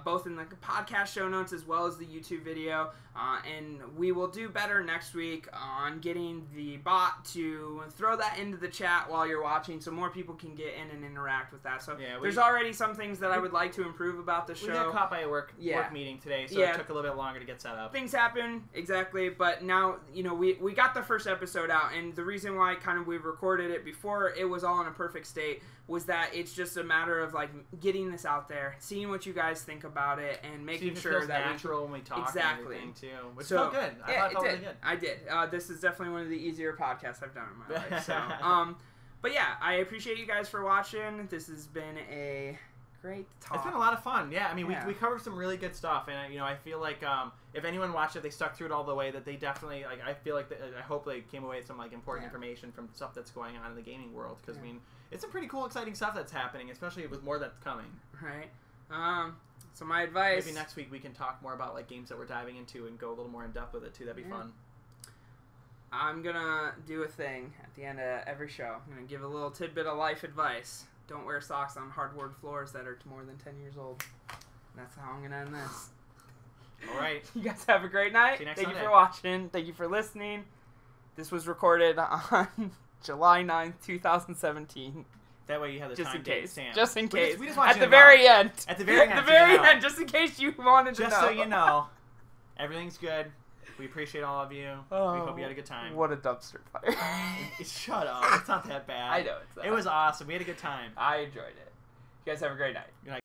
both in the podcast show notes as well as the YouTube video, and we will do better next week on getting the bot to throw that into the chat while you're watching so more people can get in and interact with that. So there's already some things that I would like to improve about the show. We got caught by a work meeting today, so it took a little bit longer to get set up. Things happen, exactly, but now, we got the first episode out, and the reason why we've recorded it before it was all in a perfect state was that it's just a matter of getting this out there, seeing what you guys think about it, and making sure that natural when we talk exactly and everything too. Which felt good. I thought it felt really good. I did. This is definitely one of the easier podcasts I've done in my life. So, but yeah, I appreciate you guys for watching. This has been a great talk. It's been a lot of fun. Yeah, I mean, we covered some really good stuff, and I feel like if anyone watched it, they stuck through it all the way. That they definitely I feel like I hope they came away with some important information from stuff that's going on in the gaming world. Because I mean, it's some pretty cool, exciting stuff that's happening, especially with more that's coming. Right. So my advice. Maybe next week we can talk more about games that we're diving into and go a little more in depth with it too. That'd be fun. I'm gonna do a thing at the end of every show. I'm gonna give a little tidbit of life advice. Don't wear socks on hardwood floors that are more than 10 years old. That's how I'm gonna end this. All right. You guys have a great night. See you next Thank Sunday. you for watching. Thank you for listening. This was recorded on July 9th, 2017. That way you have the just time in case. stamp. Just in case. We just want at you the to very know. end. At the very end. At the very end, just in case you wanted to know. Just so you know, everything's good. We appreciate all of you. We hope you had a good time. What a dumpster fire. Shut up. It's not that bad. I know it's not. It was awesome. We had a good time. I enjoyed it. You guys have a great night. Good night.